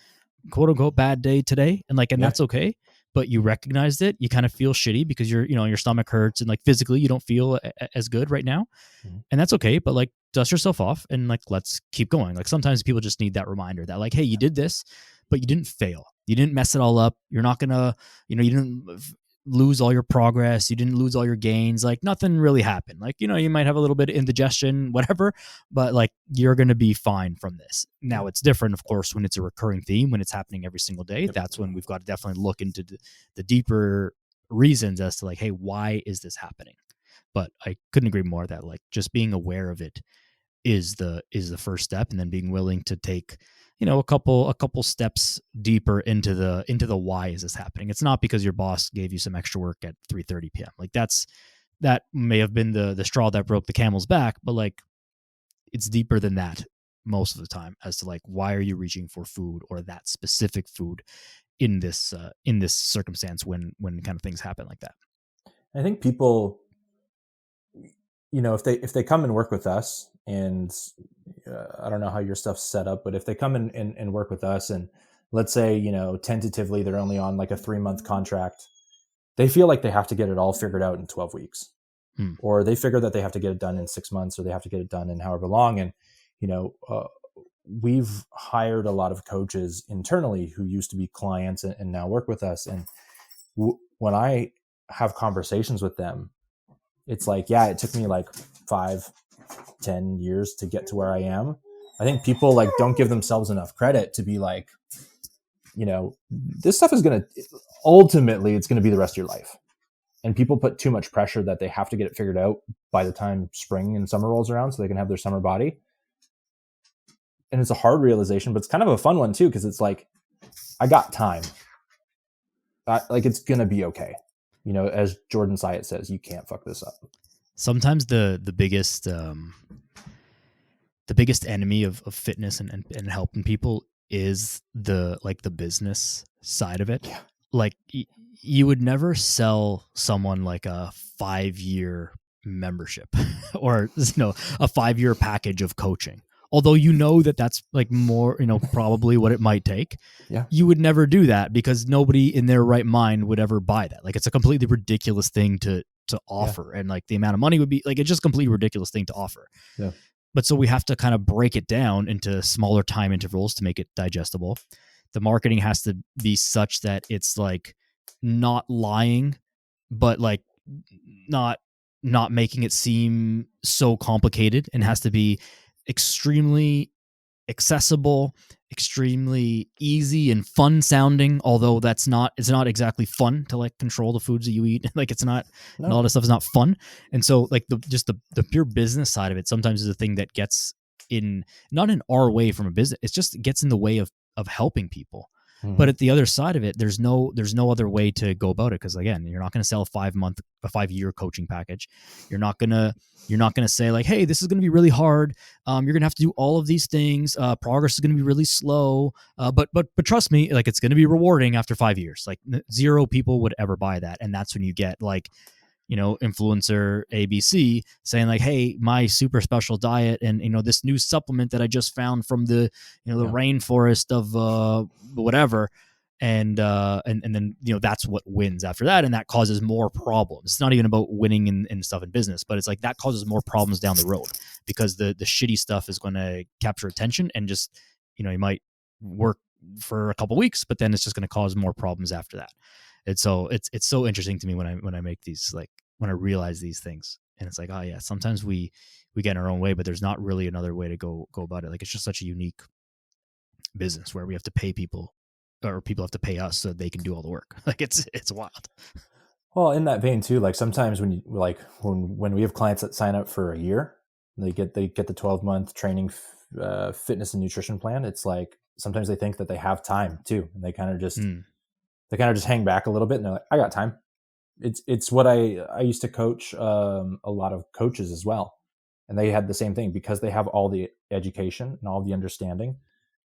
quote unquote, bad day today, and that's okay. But you recognized it. You kind of feel shitty because your stomach hurts and physically you don't feel as good right now, and that's okay. But dust yourself off and let's keep going. Sometimes people just need that reminder that hey, you did this, but you didn't fail. You didn't mess it all up. You're not gonna, you didn't lose all your progress. You didn't lose all your gains. Nothing really happened. You might have a little bit of indigestion, whatever, but you're going to be fine from this. Now it's different, of course, when it's a recurring theme, when it's happening every single day. That's when we've got to definitely look into the deeper reasons as to hey, why is this happening? But I couldn't agree more that just being aware of it is the first step, and then being willing to take a couple steps deeper into the why is this happening. It's not because your boss gave you some extra work at 3:30 p.m. That may have been the straw that broke the camel's back, but it's deeper than that most of the time, as to why are you reaching for food, or that specific food in this circumstance when kind of things happen like that. I think people, if they come and work with us, and I don't know how your stuff's set up, but if they come and work with us, and let's say, tentatively they're only on a 3-month contract, they feel like they have to get it all figured out in 12 weeks. Or they figure that they have to get it done in 6 months, or they have to get it done in however long. And, we've hired a lot of coaches internally who used to be clients and now work with us. And when I have conversations with them, it's yeah, it took me 5-10 years to get to where I am. I think people don't give themselves enough credit to be this stuff is ultimately it's going to be the rest of your life. And people put too much pressure that they have to get it figured out by the time spring and summer rolls around so they can have their summer body. And it's a hard realization, but it's kind of a fun one too, because it's I got time. It's going to be okay. As Jordan Syatt says, you can't fuck this up. Sometimes the biggest enemy of fitness and helping people is the business side of it. Yeah. You would never sell someone a 5-year membership or a 5-year package of coaching although you know that that's like more, probably what it might take. Yeah. You would never do that because nobody in their right mind would ever buy that. Like, it's a completely ridiculous thing to offer, and like the amount of money would be like, it's just a completely ridiculous thing to offer. Yeah. But so we have to kind of break it down into smaller time intervals to make it digestible. The marketing has to be such that it's like not lying, but like not making it seem so complicated, and has to be extremely accessible, extremely easy and fun sounding, although it's not exactly fun to like control the foods that you eat. Like, it's not, No. a lot of stuff is not fun. And so like the pure business side of it sometimes is the thing that gets in, not in our way from a business, it just gets in the way of helping people. But at the other side of it, there's no other way to go about it. Because again, you're not going to sell a 5-year coaching package. You're not gonna say like, hey, this is going to be really hard. You're going to have to do all of these things. Progress is going to be really slow. But trust me, like, it's going to be rewarding after 5 years. Like, zero people would ever buy that. And that's when you get like, influencer ABC saying like, hey, my super special diet and, this new supplement that I just found from the, the rainforest of whatever. And then, that's what wins after that. And that causes more problems. It's not even about winning and stuff in business, but it's like that causes more problems down the road, because the shitty stuff is going to capture attention and just, you might work for a couple weeks, but then it's just going to cause more problems after that. And so it's so interesting to me when I make these, like, when I realize these things, and it's like, oh yeah, sometimes we get in our own way, but there's not really another way to go about it. Like, it's just such a unique business where we have to pay people, or people have to pay us so they can do all the work. Like, it's wild. Well, in that vein too, like sometimes when we have clients that sign up for a year, they get the 12-month training, fitness and nutrition plan. It's like sometimes they think that they have time too, and they kind of just hang back a little bit, and they're like, I got time. It's what I used to coach a lot of coaches as well, and they had the same thing, because they have all the education and all the understanding.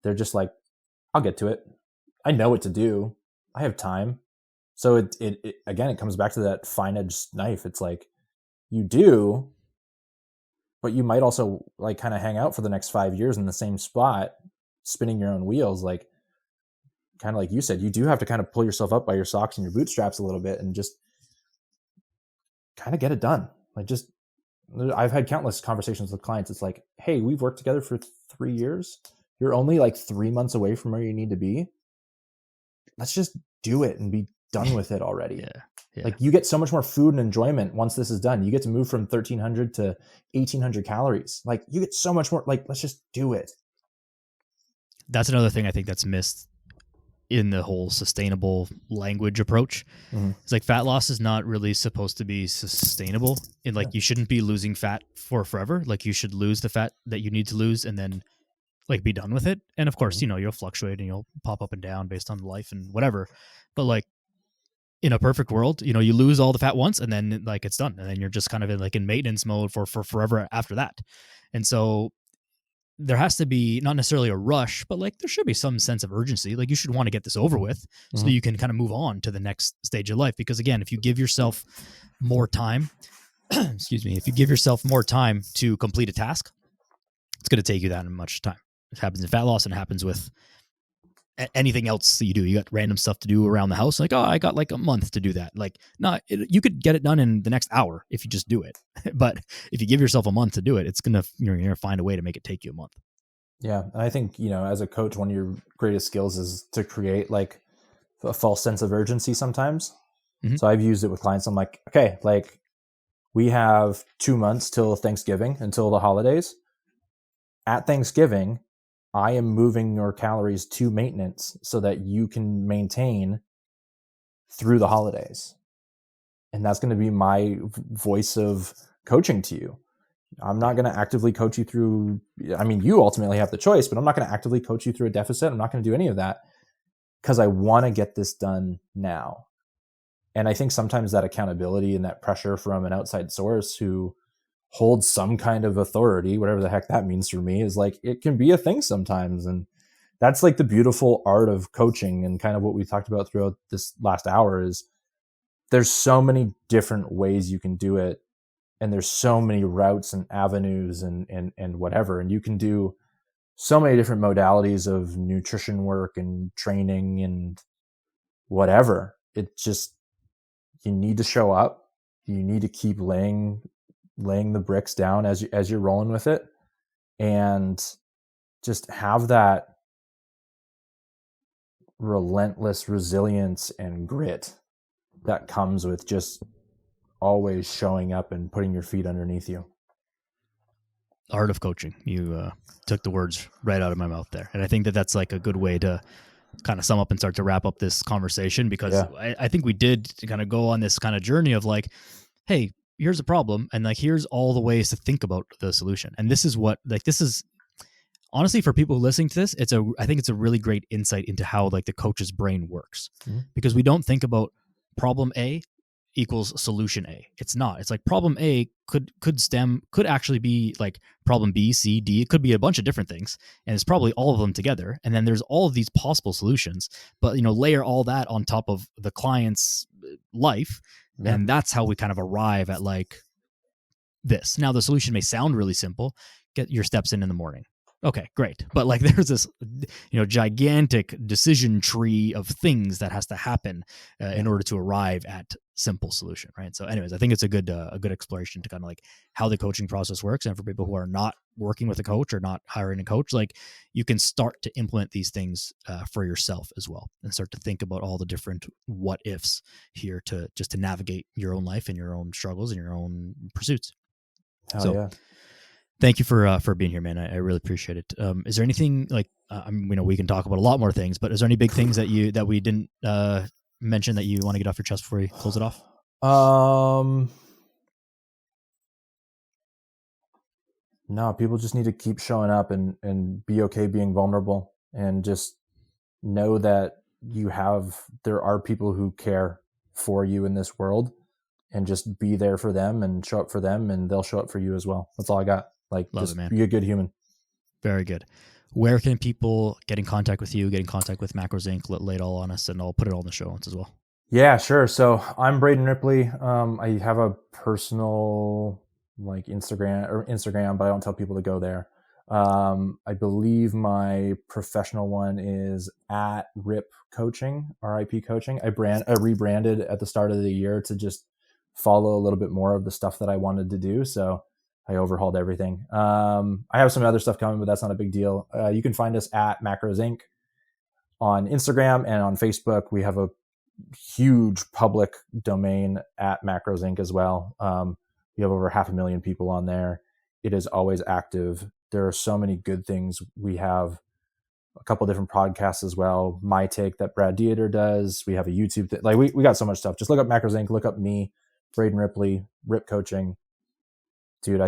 They're just like, I'll get to it. I know what to do. I have time. So it again, it comes back to that fine-edged knife. It's like, you do, but you might also like kind of hang out for the next 5 years in the same spot, spinning your own wheels. Like, kind of like you said, you do have to kind of pull yourself up by your socks and your bootstraps a little bit and just kind of get it done. Like, just, I've had countless conversations with clients. It's like, hey, we've worked together for 3 years. You're only like 3 months away from where you need to be. Let's just do it and be done with it already. Yeah. Like, you get so much more food and enjoyment once this is done. You get to move from 1,300 to 1,800 calories. Like, you get so much more. Like, let's just do it. That's another thing I think that's missed in the whole sustainable language approach. It's like, fat loss is not really supposed to be sustainable. And like, you shouldn't be losing fat for forever. Like, you should lose the fat that you need to lose and then like be done with it. And of course, you'll fluctuate and you'll pop up and down based on life and whatever. But like, in a perfect world, you lose all the fat once and then like it's done. And then you're just kind of in maintenance mode for forever after that. And so there has to be not necessarily a rush, but like there should be some sense of urgency. Like, you should want to get this over with so that you can kind of move on to the next stage of life. Because again, if you give yourself more time, if you give yourself more time to complete a task, it's going to take you that much time. It happens in fat loss, and it happens with anything else that you do. You got random stuff to do around the house. Like, oh, I got like a month to do that. Like, no, you could get it done in the next hour if you just do it. But if you give yourself a month to do it, you're going to find a way to make it take you a month. Yeah. And I think, as a coach, one of your greatest skills is to create like a false sense of urgency sometimes. So I've used it with clients. I'm like, okay, like, we have 2 months till Thanksgiving, until the holidays. At Thanksgiving, I am moving your calories to maintenance so that you can maintain through the holidays. And that's going to be my voice of coaching to you. I'm not going to actively coach you through, you ultimately have the choice, but I'm not going to actively coach you through a deficit. I'm not going to do any of that, because I want to get this done now. And I think sometimes that accountability and that pressure from an outside source who holds some kind of authority, whatever the heck that means for me, is like, it can be a thing sometimes. And that's like the beautiful art of coaching, and kind of what we talked about throughout this last hour is there's so many different ways you can do it. And there's so many routes and avenues and whatever. And you can do so many different modalities of nutrition work and training and whatever. It just, you need to show up. You need to keep laying the bricks down as you're rolling with it, and just have that relentless resilience and grit that comes with just always showing up and putting your feet underneath you. Art of coaching. You took the words right out of my mouth there. And I think that that's like a good way to kind of sum up and start to wrap up this conversation, because I think we did kind of go on this kind of journey of like, hey, here's a problem, and like, here's all the ways to think about the solution. And this is what, like, this is honestly, for people listening to this, I think it's a really great insight into how like the coach's brain works, because we don't think about problem A equals solution A. It's not. It's like problem A could actually be like problem B, C, D. It could be a bunch of different things, and it's probably all of them together. And then there's all of these possible solutions, but layer all that on top of the client's life, and that's how we kind of arrive at like this. Now, the solution may sound really simple: get your steps in the morning. Okay, great. But like, there's this, gigantic decision tree of things that has to happen in order to arrive at simple solution, right? So anyways, I think it's a good exploration to kind of like how the coaching process works. And for people who are not working with a coach or not hiring a coach, like, you can start to implement these things for yourself as well, and start to think about all the different what ifs here to navigate your own life and your own struggles and your own pursuits. Thank you for being here, man. I really appreciate it. Is there anything like, we can talk about a lot more things, but is there any big things that we didn't mention that you want to get off your chest before we close it off? No, people just need to keep showing up and be okay being vulnerable, and just know that there are people who care for you in this world, and just be there for them and show up for them, and they'll show up for you as well. That's all I got. Like, Love just it, man. Be a good human. Very good. Where can people get in contact with you, get in contact with Macros Inc., lay it all on us, and I'll put it all in the show notes as well. Yeah, sure. So I'm Braden Ripley. I have a personal like Instagram, but I don't tell people to go there. I believe my professional one is at RIP Coaching, RIP Coaching. I rebranded at the start of the year to just follow a little bit more of the stuff that I wanted to do. So I overhauled everything. I have some other stuff coming, but that's not a big deal. You can find us at Macros Inc. on Instagram and on Facebook. We have a huge public domain at Macros Inc. as well. We have over 500,000 people on there. It is always active. There are so many good things. We have a couple different podcasts as well. My Take that Brad Dieter does. We have a YouTube thing. Like, we got so much stuff. Just look up Macros Inc. Look up me, Braden Ripley, RIP Coaching. Dude,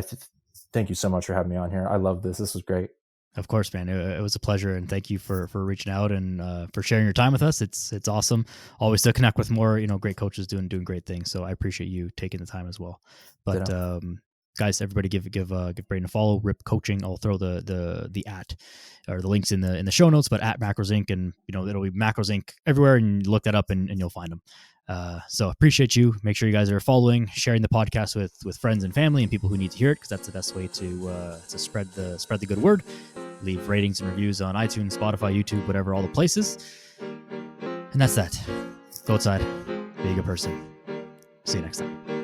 thank you so much for having me on here. I love this. This was great. Of course, man. It was a pleasure, and thank you for reaching out and for sharing your time with us. It's awesome always to connect with more great coaches doing great things. So I appreciate you taking the time as well. But guys, everybody give Braden a follow. RIP Coaching. I'll throw the at or the links in the show notes. But at Macros Inc. and it'll be Macros Inc. everywhere, and look that up and you'll find them. So appreciate you. Make sure you guys are following, sharing the podcast with friends and family and people who need to hear it, because that's the best way to spread the good word. Leave ratings and reviews on iTunes, Spotify, YouTube, whatever, all the places. And that's that. Go outside. Be a good person. See you next time.